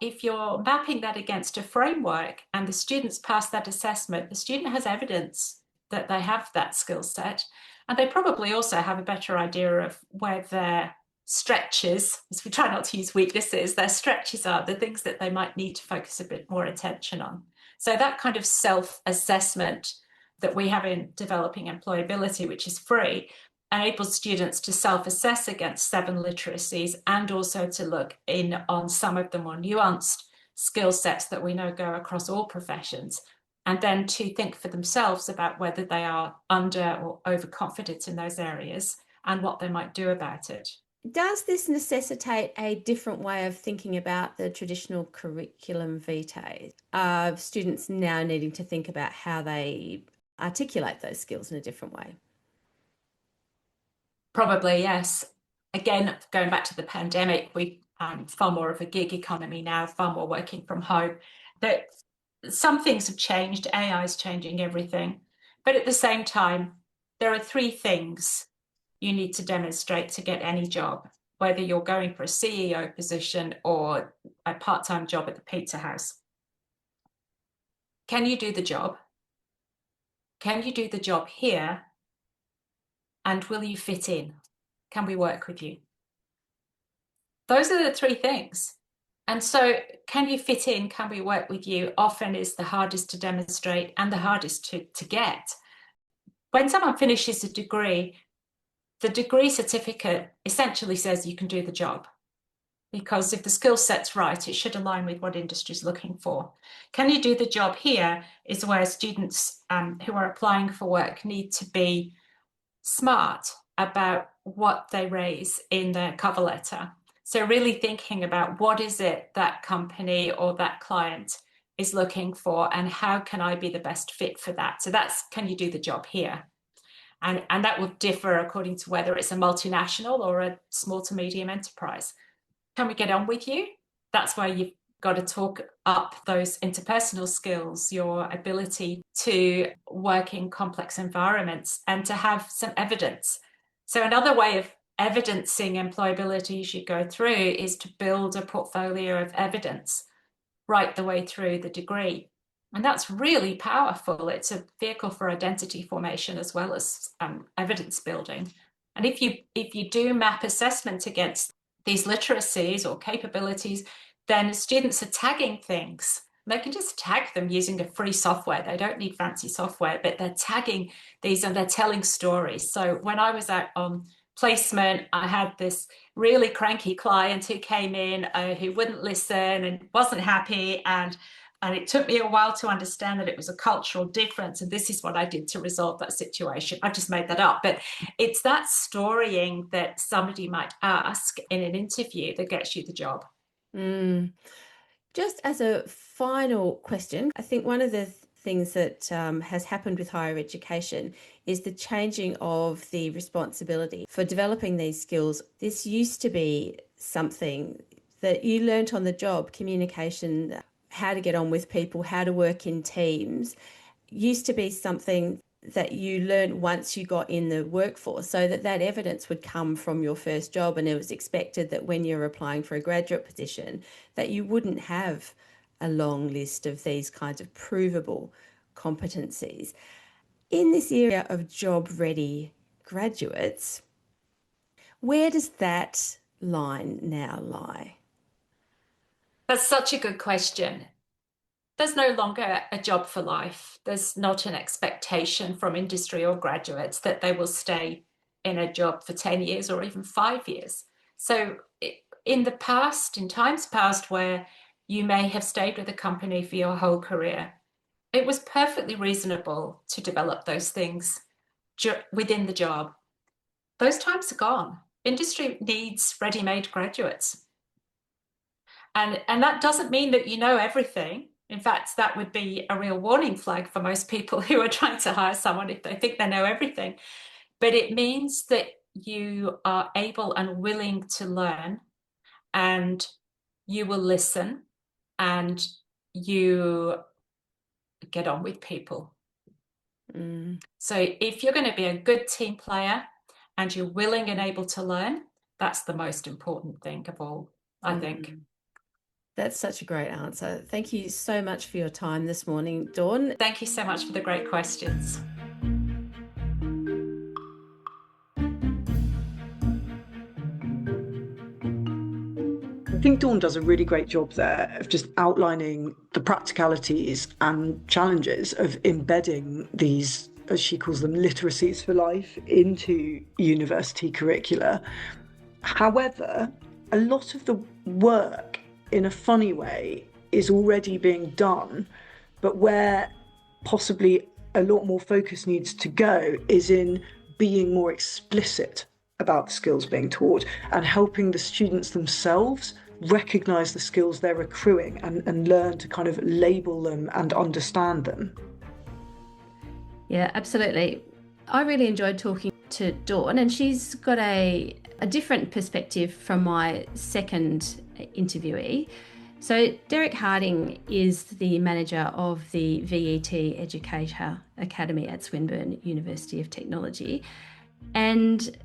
If you're mapping that against a framework and the students pass that assessment, the student has evidence that they have that skill set, and they probably also have a better idea of where their stretches, as we try not to use weaknesses, their stretches are, the things that they might need to focus a bit more attention on. So that kind of self-assessment that we have in developing employability, which is free, enables students to self-assess against 7 literacies, and also to look in on some of the more nuanced skill sets that we know go across all professions, and then to think for themselves about whether they are under or overconfident in those areas and what they might do about it. Does this necessitate a different way of thinking about the traditional curriculum vitae? Are students now needing to think about how they articulate those skills in a different way? Probably, yes. Again, going back to the pandemic, we far more of a gig economy now, far more working from home. That some things have changed. AI is changing everything. But at the same time, there are 3 things you need to demonstrate to get any job, whether you're going for a CEO position or a part-time job at the pizza house. Can you do the job? Can you do the job here? And will you fit in? Can we work with you? Those are the 3 things. And so, can you fit in? Can we work with you? Often is the hardest to demonstrate and the hardest to get. When someone finishes a degree, the degree certificate essentially says you can do the job. because if the skill set's right, it should align with what industry's looking for. Can you do the job here is where students who are applying for work need to be smart about what they raise in their cover letter. So really thinking about what is it that company or that client is looking for and how can I be the best fit for that? So that's, can you do the job here? And that will differ according to whether it's a multinational or a small to medium enterprise. Can we get on with you? That's where you've got to talk up those interpersonal skills, your ability to work in complex environments and to have some evidence. So another way of evidencing employability you should go through is to build a portfolio of evidence right the way through the degree. And that's really powerful. It's a vehicle for identity formation as well as evidence building. And if you do map assessment against these literacies or capabilities, then students are tagging things. They can just tag them using a free software. They don't need fancy software, but they're tagging these and they're telling stories. So when I was out on placement, I had this really cranky client who came in who wouldn't listen and wasn't happy, and it took me a while to understand that it was a cultural difference, and this is what I did to resolve that situation. I just made that up, but it's that storying that somebody might ask in an interview that gets you the job. Just as a final question, I think one of the things that has happened with higher education is the changing of the responsibility for developing these skills. This used to be something that you learnt on the job, communication, how to get on with people, how to work in teams, used to be something that you learned once you got in the workforce, so that evidence would come from your first job, and it was expected that when you're applying for a graduate position that you wouldn't have a long list of these kinds of provable competencies. In this area of job-ready graduates, where does that line now lie? That's such a good question. There's no longer a job for life. There's not an expectation from industry or graduates that they will stay in a job for 10 years or even 5 years. So in the past, in times past where you may have stayed with a company for your whole career, it was perfectly reasonable to develop those things within the job. Those times are gone. Industry needs ready-made graduates. And that doesn't mean that you know everything. In fact, that would be a real warning flag for most people who are trying to hire someone if they think they know everything. But it means that you are able and willing to learn, and you will listen, and you get on with people. So if you're going to be a good team player and you're willing and able to learn, that's the most important thing of all, I think. That's such a great answer. Thank you so much for your time this morning, Dawn. Thank you so much for the great questions. I think Dawn does a really great job there of just outlining the practicalities and challenges of embedding these, as she calls them, literacies for life into university curricula. However, a lot of the work, in a funny way, is already being done, but where possibly a lot more focus needs to go is in being more explicit about the skills being taught and helping the students themselves recognise the skills they're accruing and learn to kind of label them and understand them. Yeah, absolutely. I really enjoyed talking to Dawn, and she's got a different perspective from my second interviewee. So Derek Harding is the manager of the VET Educator Academy at Swinburne University of Technology. And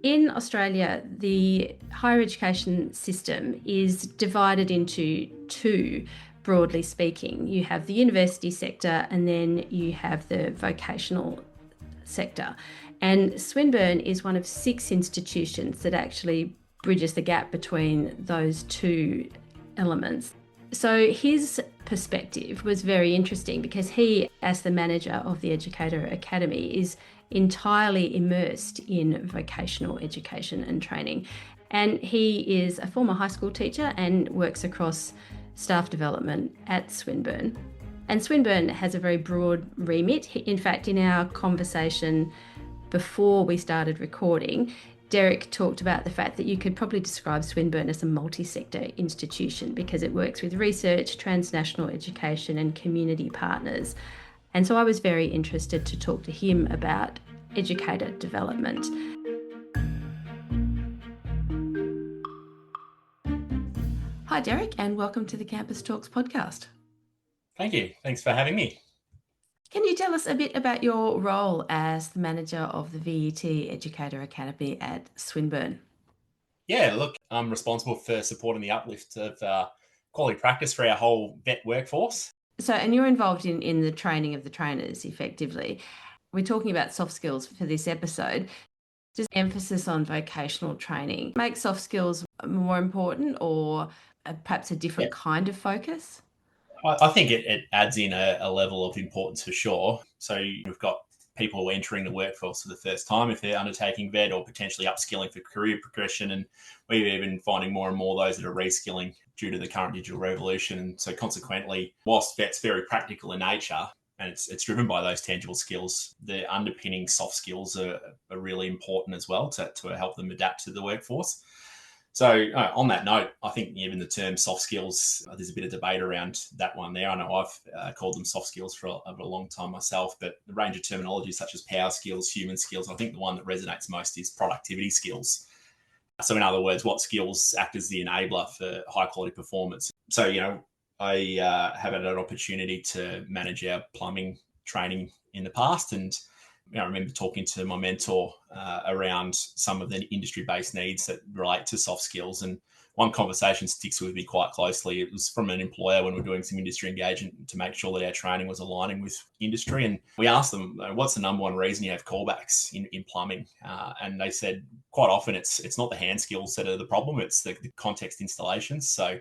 in Australia, the higher education system is divided into two, broadly speaking. You have the university sector and then you have the vocational sector. And Swinburne is one of 6 institutions that actually bridges the gap between those two elements. So his perspective was very interesting because he, as the manager of the Educator Academy, is entirely immersed in vocational education and training. And he is a former high school teacher and works across staff development at Swinburne. And Swinburne has a very broad remit. In fact, in our conversation before we started recording, Derek talked about the fact that you could probably describe Swinburne as a multi-sector institution because it works with research, transnational education and community partners. And so I was very interested to talk to him about educator development. Hi, Derek, and welcome to the Campus Talks podcast. Thank you. Thanks for having me. Can you tell us a bit about your role as the manager of the VET Educator Academy at Swinburne? Yeah, look, I'm responsible for supporting the uplift of quality practice for our whole vet workforce. So, and you're involved in the training of the trainers effectively. We're talking about soft skills for this episode. Does emphasis on vocational training make soft skills more important or perhaps a different kind of focus? I think it adds in a level of importance for sure. So you've got people who are entering the workforce for the first time if they're undertaking vet or potentially upskilling for career progression. And we're even finding more and more those that are reskilling due to the current digital revolution. And so consequently, whilst vet's very practical in nature, and it's driven by those tangible skills, the underpinning soft skills are really important as well to help them adapt to the workforce. So on that note, I think even the term soft skills, there's a bit of debate around that one there. I know I've called them soft skills for a long time myself, but the range of terminology such as power skills, human skills, I think the one that resonates most is productivity skills. So in other words, what skills act as the enabler for high quality performance? So, I have had an opportunity to manage our plumbing training in the past, and I remember talking to my mentor around some of the industry-based needs that relate to soft skills. And one conversation sticks with me quite closely. It was from an employer when we were doing some industry engagement to make sure that our training was aligning with industry. And we asked them, what's the number one reason you have callbacks in plumbing? And they said quite often it's not the hand skills that are the problem, it's the context installations. So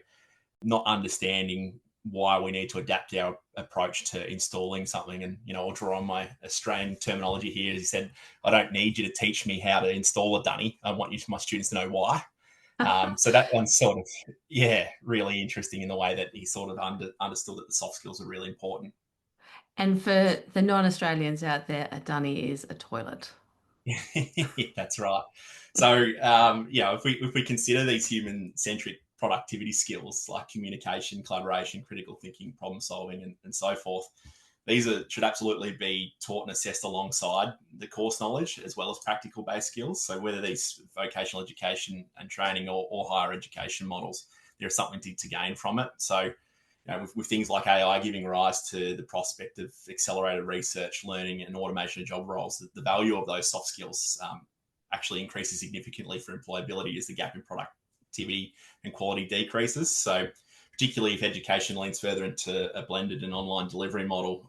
not understanding why we need to adapt our approach to installing something. And, I'll draw on my Australian terminology here. As he said, I don't need you to teach me how to install a dunny. I want my students to know why. So that one's sort of, really interesting in the way that he sort of understood that the soft skills are really important. And for the non-Australians out there, a dunny is a toilet. That's right. So, if we consider these human-centric productivity skills like communication, collaboration, critical thinking, problem solving, and so forth, these should absolutely be taught and assessed alongside the course knowledge as well as practical based skills. So whether these vocational education and training or higher education models, there's something to gain from it. So with things like AI giving rise to the prospect of accelerated research, learning and automation of job roles, the value of those soft skills actually increases significantly for employability as the gap in productivity and quality decreases. So particularly if education leans further into a blended and online delivery model,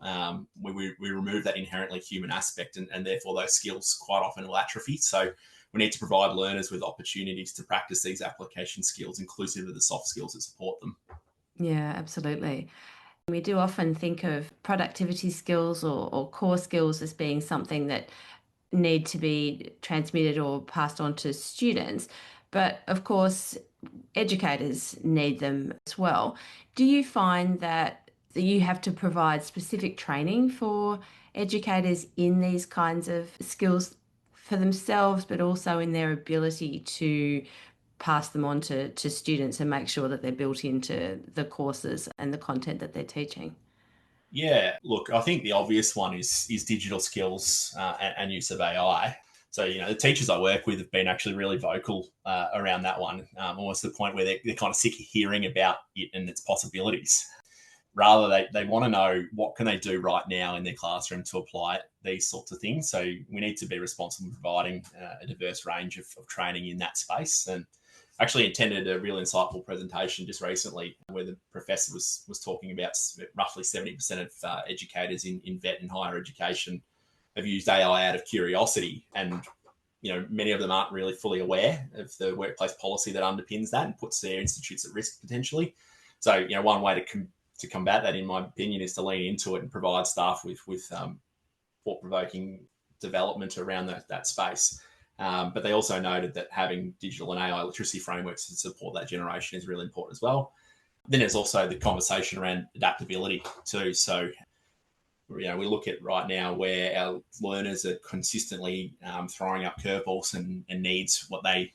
we remove that inherently human aspect and therefore those skills quite often will atrophy. So we need to provide learners with opportunities to practice these application skills, inclusive of the soft skills that support them. Yeah, absolutely. We do often think of productivity skills or core skills as being something that need to be transmitted or passed on to students. But of course, educators need them as well. Do you find that you have to provide specific training for educators in these kinds of skills for themselves, but also in their ability to pass them on to students and make sure that they're built into the courses and the content that they're teaching? Yeah, look, I think the obvious one is digital skills and use of AI. So, the teachers I work with have been actually really vocal around that one, almost to the point where they're kind of sick of hearing about it and its possibilities. Rather, they want to know what can they do right now in their classroom to apply these sorts of things. So we need to be responsible for providing a diverse range of training in that space. And actually attended a really insightful presentation just recently where the professor was talking about roughly 70% of educators in vet and higher education have used AI out of curiosity. And, many of them aren't really fully aware of the workplace policy that underpins that and puts their institutes at risk potentially. So, one way to combat that, in my opinion, is to lean into it and provide staff with thought-provoking development around that space. But they also noted that having digital and AI literacy frameworks to support that generation is really important as well. Then there's also the conversation around adaptability too. So, we look at right now where our learners are consistently throwing up curveballs and needs what they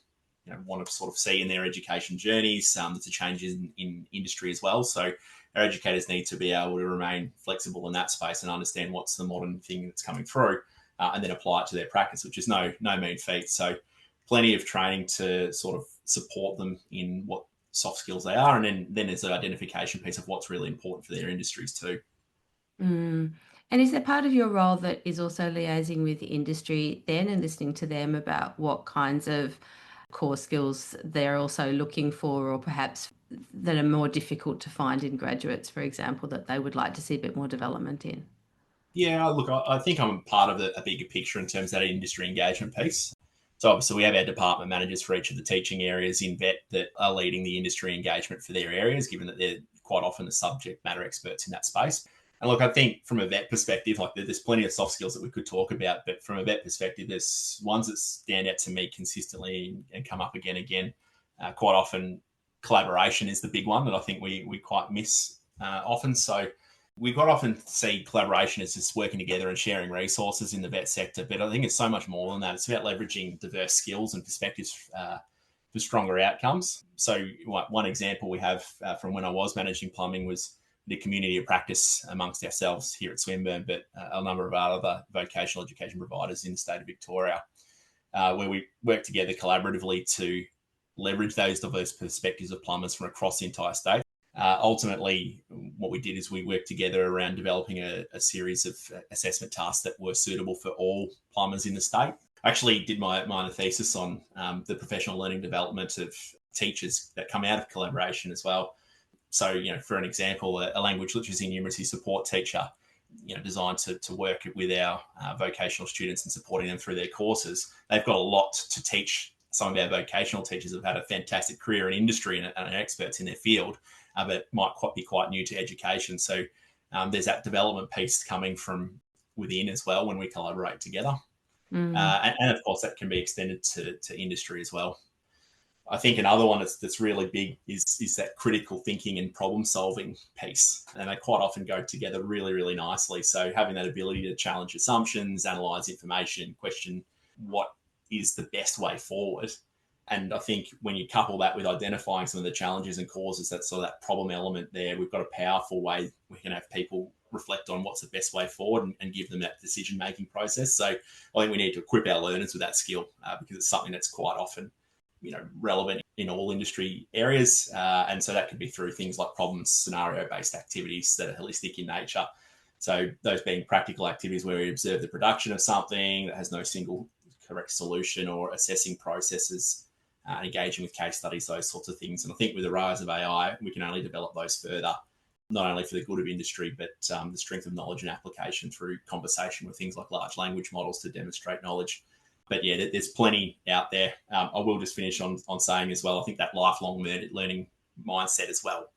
want to sort of see in their education journeys. There's a change in industry as well. So our educators need to be able to remain flexible in that space and understand what's the modern thing that's coming through, and then apply it to their practice, which is no mean feat. So plenty of training to sort of support them in what soft skills they are. And then there's an identification piece of what's really important for their industries too. Mm. And is there part of your role that is also liaising with the industry then and listening to them about what kinds of core skills they're also looking for, or perhaps that are more difficult to find in graduates, for example, that they would like to see a bit more development in? Yeah, look, I think I'm part of a bigger picture in terms of that industry engagement piece. So obviously we have our department managers for each of the teaching areas in VET that are leading the industry engagement for their areas, given that they're quite often the subject matter experts in that space. And look, I think from a VET perspective, like there's plenty of soft skills that we could talk about, but from a VET perspective, there's ones that stand out to me consistently and come up again and again. Quite often, collaboration is the big one that I think we quite miss often. So we quite often see collaboration as just working together and sharing resources in the vet sector, but I think it's so much more than that. It's about leveraging diverse skills and perspectives for stronger outcomes. So one example we have from when I was managing plumbing was the community of practice amongst ourselves here at Swinburne, but a number of other vocational education providers in the state of Victoria, where we work together collaboratively to leverage those diverse perspectives of plumbers from across the entire state. Ultimately, what we did is we worked together around developing a series of assessment tasks that were suitable for all plumbers in the state. I actually did my minor thesis on the professional learning development of teachers that come out of collaboration as well. So, for an example, a language literacy and numeracy support teacher, designed to work with our vocational students and supporting them through their courses. They've got a lot to teach some of our vocational teachers who've had a fantastic career in industry and are experts in their field, but might be quite new to education. So there's that development piece coming from within as well when we collaborate together. And of course, that can be extended to industry as well. I think another one that's really big is that critical thinking and problem solving piece. And they quite often go together really, really nicely. So having that ability to challenge assumptions, analyze information, question what is the best way forward. And I think when you couple that with identifying some of the challenges and causes, that sort of that problem element there, we've got a powerful way we can have people reflect on what's the best way forward and give them that decision-making process. So I think we need to equip our learners with that skill because it's something that's quite often relevant in all industry areas. And so that could be through things like problem scenario-based activities that are holistic in nature. So those being practical activities where we observe the production of something that has no single correct solution, or assessing processes, engaging with case studies, those sorts of things. And I think with the rise of AI, we can only develop those further, not only for the good of industry, but the strength of knowledge and application through conversation with things like large language models to demonstrate knowledge. But yeah, there's plenty out there. I will just finish on saying as well, I think that lifelong learning mindset as well.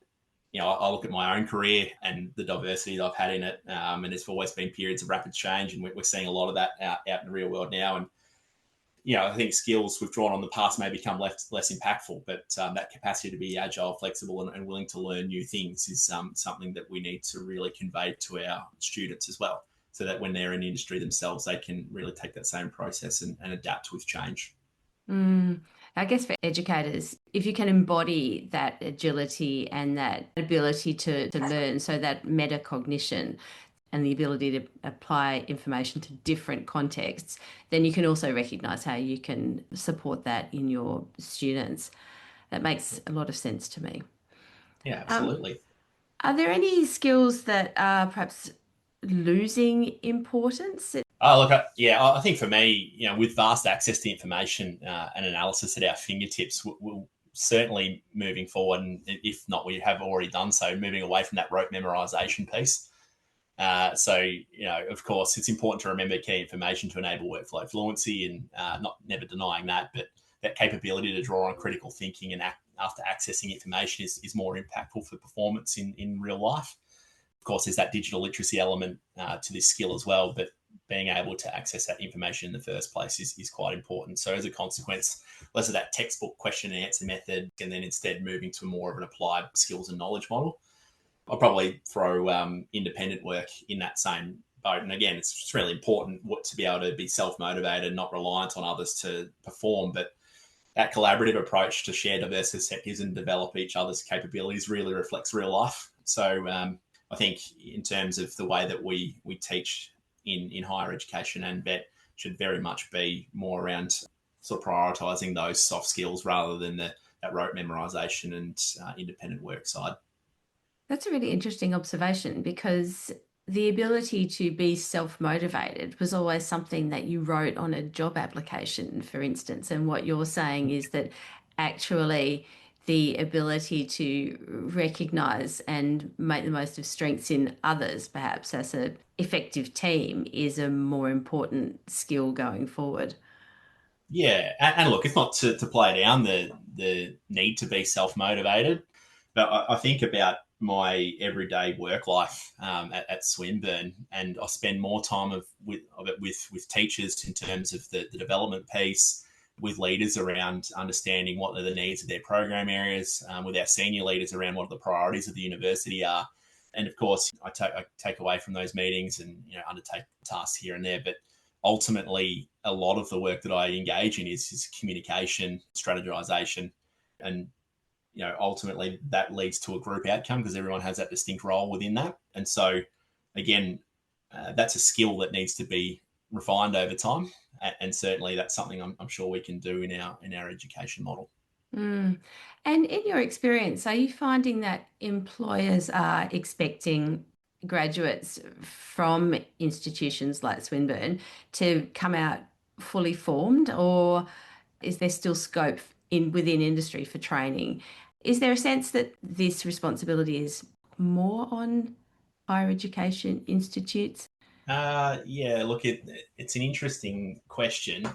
I look at my own career and the diversity that I've had in it, and there's always been periods of rapid change, and we're seeing a lot of that out in the real world now. And I think skills we've drawn on the past may become less impactful, but that capacity to be agile, flexible, and willing to learn new things is something that we need to really convey to our students as well, so that when they're in the industry themselves, they can really take that same process and adapt with change. I guess for educators, if you can embody that agility and that ability to learn, so that metacognition and the ability to apply information to different contexts, then you can also recognise how you can support that in your students. That makes a lot of sense to me. Yeah, absolutely. Are there any skills that are perhaps losing importance? I think for me, with vast access to information and analysis at our fingertips, we'll certainly moving forward, and if not, we have already done so, moving away from that rote memorization piece. Of course, it's important to remember key information to enable workflow fluency, and never denying that, but that capability to draw on critical thinking and after accessing information is more impactful for performance in real life. Of course, there's that digital literacy element to this skill as well, but being able to access that information in the first place is quite important. So as a consequence, less of that textbook question and answer method, and then instead moving to more of an applied skills and knowledge model. I'll probably throw independent work in that same boat. And again, it's really important to be able to be self-motivated, not reliant on others to perform. But that collaborative approach to share diverse perspectives and develop each other's capabilities really reflects real life. So I think in terms of the way that we teach in higher education and vet should very much be more around sort of prioritising those soft skills rather than that rote memorisation and independent work side. That's a really interesting observation, because the ability to be self-motivated was always something that you wrote on a job application, for instance. And what you're saying is that actually the ability to recognize and make the most of strengths in others, perhaps as an effective team, is a more important skill going forward. Yeah, and look, it's not to play down the need to be self-motivated, but I think about my everyday work life at Swinburne, and I spend more time of it with teachers in terms of the development piece, with leaders around understanding what are the needs of their program areas, with our senior leaders around what the priorities of the university are. And of course, I take away from those meetings and undertake tasks here and there, but ultimately a lot of the work that I engage in is communication, strategization, and ultimately that leads to a group outcome because everyone has that distinct role within that. And so again, that's a skill that needs to be refined over time, and certainly that's something I'm sure we can do in our education model. Mm. And in your experience, are you finding that employers are expecting graduates from institutions like Swinburne to come out fully formed, or is there still scope within industry for training? Is there a sense that this responsibility is more on higher education institutes? Yeah, look, it's an interesting question.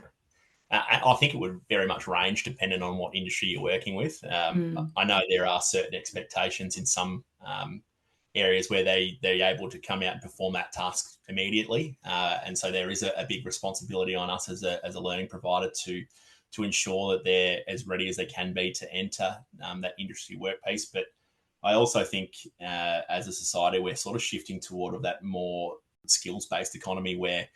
I think it would very much range depending on what industry you're working with. I know there are certain expectations in some areas where they're able to come out and perform that task immediately, and so there is a big responsibility on us as a learning provider to ensure that they're as ready as they can be to enter that industry work piece. But I also think as a society we're sort of shifting toward that more skills-based economy where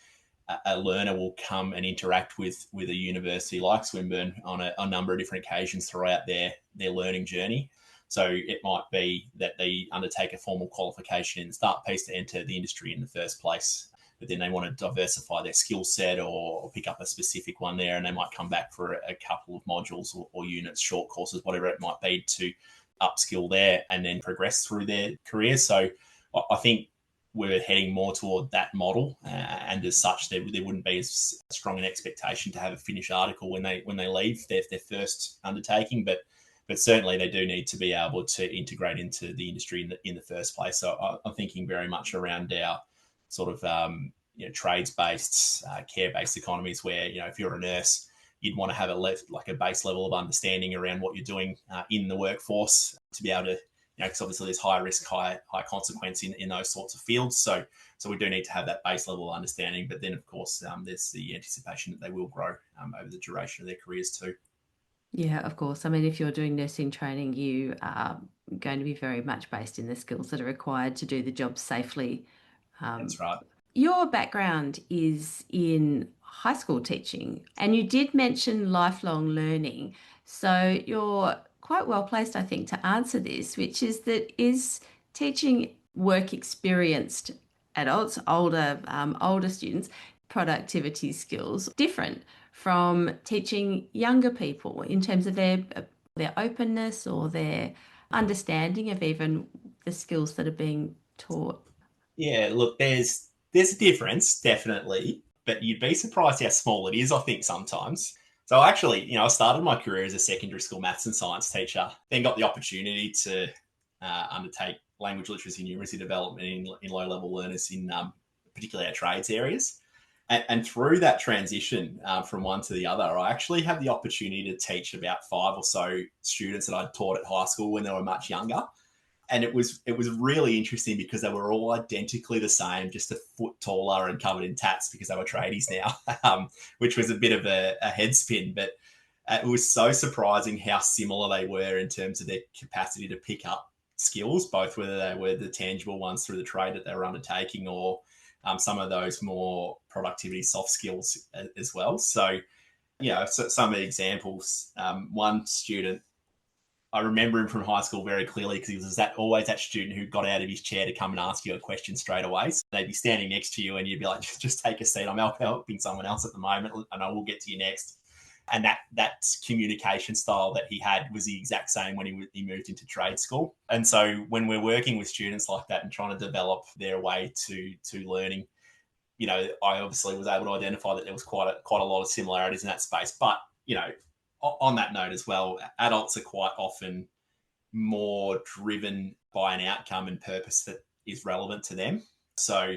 a learner will come and interact with a university like Swinburne on a number of different occasions throughout their learning journey. So it might be that they undertake a formal qualification in the start piece to enter the industry in the first place, but then they want to diversify their skill set or pick up a specific one there, and they might come back for a couple of modules or units, short courses, whatever it might be, to upskill there and then progress through their career. So I think we're heading more toward that model, and as such, there wouldn't be as strong an expectation to have a finished article when they leave their first undertaking. But certainly they do need to be able to integrate into the industry in the first place. So I'm thinking very much around our sort of trades-based, care-based economies where if you're a nurse, you'd want to have a base level of understanding around what you're doing in the workforce to be able to. Because obviously there's high risk, high consequence in those sorts of fields. So we do need to have that base level of understanding. But then, of course, there's the anticipation that they will grow over the duration of their careers too. Yeah, of course. I mean, if you're doing nursing training, you are going to be very much based in the skills that are required to do the job safely. That's right. Your background is in high school teaching, and you did mention lifelong learning. So you're quite well placed, I think, to answer this, which is teaching work experienced adults, older students, productivity skills different from teaching younger people in terms of their openness or their understanding of even the skills that are being taught? Yeah, look, there's a difference, definitely, but you'd be surprised how small it is, I think, sometimes. So actually, I started my career as a secondary school maths and science teacher, then got the opportunity to undertake language literacy and numeracy development in low-level learners in particularly our trades areas. And through that transition from one to the other, I actually had the opportunity to teach about 5 or so students that I'd taught at high school when they were much younger. And it was really interesting because they were all identically the same, just a foot taller and covered in tats because they were tradies now, which was a bit of a head spin. But it was so surprising how similar they were in terms of their capacity to pick up skills, both whether they were the tangible ones through the trade that they were undertaking or some of those more productivity soft skills as well. So, so some of the examples, one student, I remember him from high school very clearly because he was always that student who got out of his chair to come and ask you a question straight away. So they'd be standing next to you and you'd be like, just take a seat. I'm helping someone else at the moment and I will get to you next. And that communication style that he had was the exact same when he moved into trade school. And so when we're working with students like that and trying to develop their way to learning, I obviously was able to identify that there was quite a lot of similarities in that space. But, on that note as well, adults are quite often more driven by an outcome and purpose that is relevant to them. So,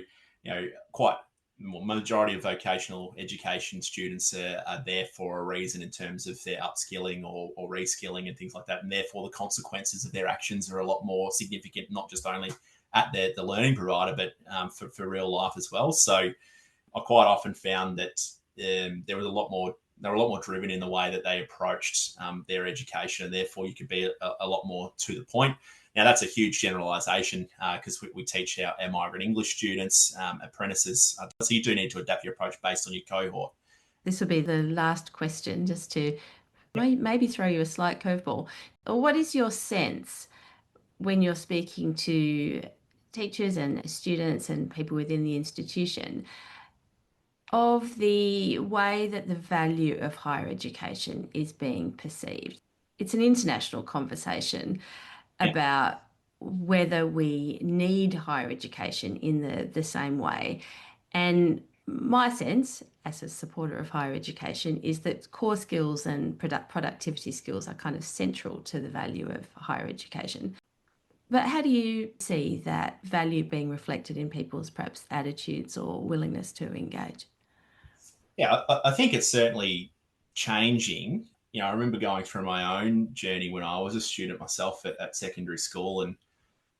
majority of vocational education students are there for a reason in terms of their upskilling or reskilling and things like that. And therefore, the consequences of their actions are a lot more significant, not just only at the learning provider, but for real life as well. So I quite often found that they were a lot more driven in the way that they approached their education, and therefore you could be a lot more to the point. Now, that's a huge generalisation because we teach our migrant English students, apprentices. So you do need to adapt your approach based on your cohort. This will be the last question, just to maybe throw you a slight curveball. What is your sense when you're speaking to teachers and students and people within the institution of the way that the value of higher education is being perceived? It's an international conversation about whether we need higher education in the same way. And my sense, as a supporter of higher education, is that core skills and productivity skills are kind of central to the value of higher education. But how do you see that value being reflected in people's perhaps attitudes or willingness to engage? Yeah, I think it's certainly changing. I remember going through my own journey when I was a student myself at secondary school, and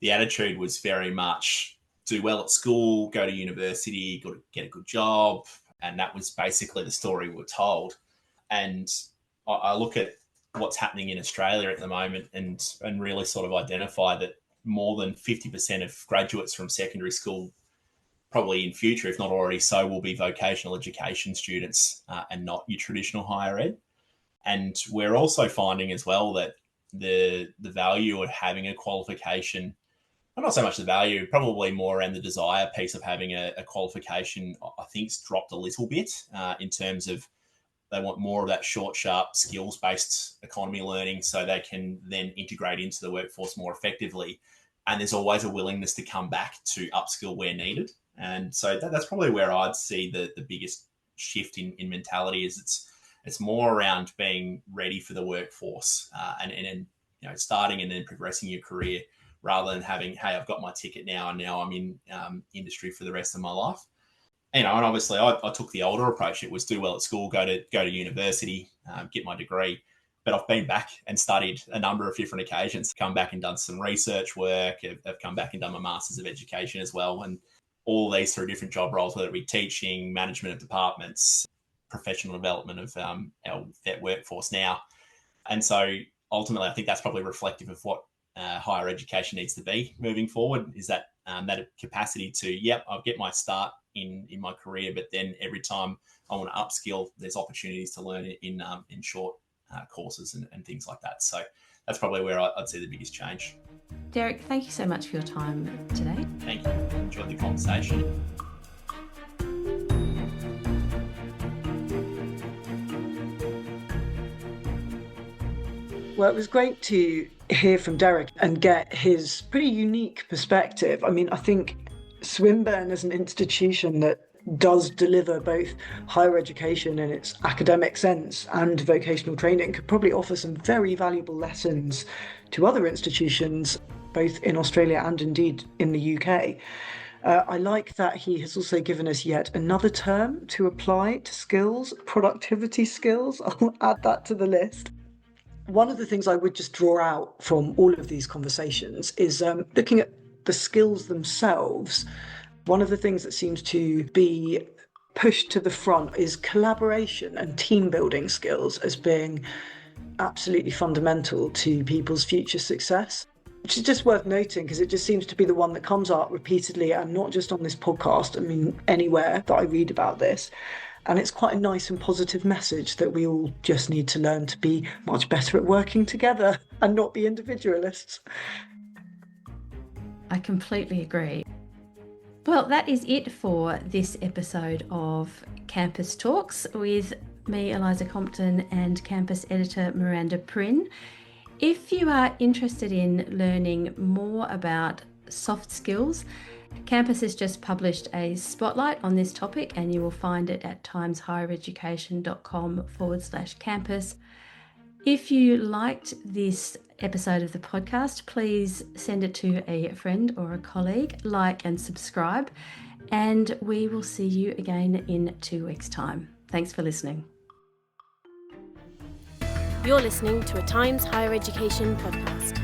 the attitude was very much do well at school, go to university, got to get a good job. And that was basically the story we were told. And I look at what's happening in Australia at the moment and really sort of identify that more than 50% of graduates from secondary school, probably in future, if not already so, will be vocational education students and not your traditional higher ed. And we're also finding as well that the value of having a qualification, not so much the value, probably more around the desire piece of having a qualification, I think it's dropped a little bit in terms of they want more of that short, sharp, skills-based economy learning so they can then integrate into the workforce more effectively. And there's always a willingness to come back to upskill where needed. And so that's probably where I'd see the biggest shift in mentality is it's more around being ready for the workforce and starting and then progressing your career rather than having, hey, I've got my ticket now and now I'm in industry for the rest of my life. And obviously I took the older approach. It was do well at school, go to university, get my degree. But I've been back and studied a number of different occasions, come back and done some research work. I've come back and done my Masters of Education as well. And all these through different job roles, whether it be teaching, management of departments, professional development of our vet workforce now. And so ultimately, I think that's probably reflective of what higher education needs to be moving forward, is that capacity to, I'll get my start in my career, but then every time I want to upskill, there's opportunities to learn in short courses and things like that. So that's probably where I'd see the biggest change. Derek, thank you so much for your time today. Thank you. Enjoyed the conversation. Well, it was great to hear from Derek and get his pretty unique perspective. I mean, I think Swinburne is an institution that does deliver both higher education in its academic sense and vocational training, could probably offer some very valuable lessons to other institutions, both in Australia and indeed in the UK. I like that he has also given us yet another term to apply to skills, productivity skills. I'll add that to the list. One of the things I would just draw out from all of these conversations is looking at the skills themselves. One of the things that seems to be pushed to the front is collaboration and team building skills as being absolutely fundamental to people's future success, which is just worth noting because it just seems to be the one that comes up repeatedly, and not just on this podcast, I mean anywhere that I read about this. And it's quite a nice and positive message that we all just need to learn to be much better at working together and not be individualists. I completely agree. Well, that is it for this episode of Campus Talks with me, Eliza Compton, and campus editor Miranda Prynne. If you are interested in learning more about soft skills, Campus has just published a spotlight on this topic, and you will find it at timeshighereducation.com/campus. If you liked this episode of the podcast, please send it to a friend or a colleague, like and subscribe, and we will see you again in 2 weeks' time. Thanks for listening. You're listening to a Times Higher Education podcast.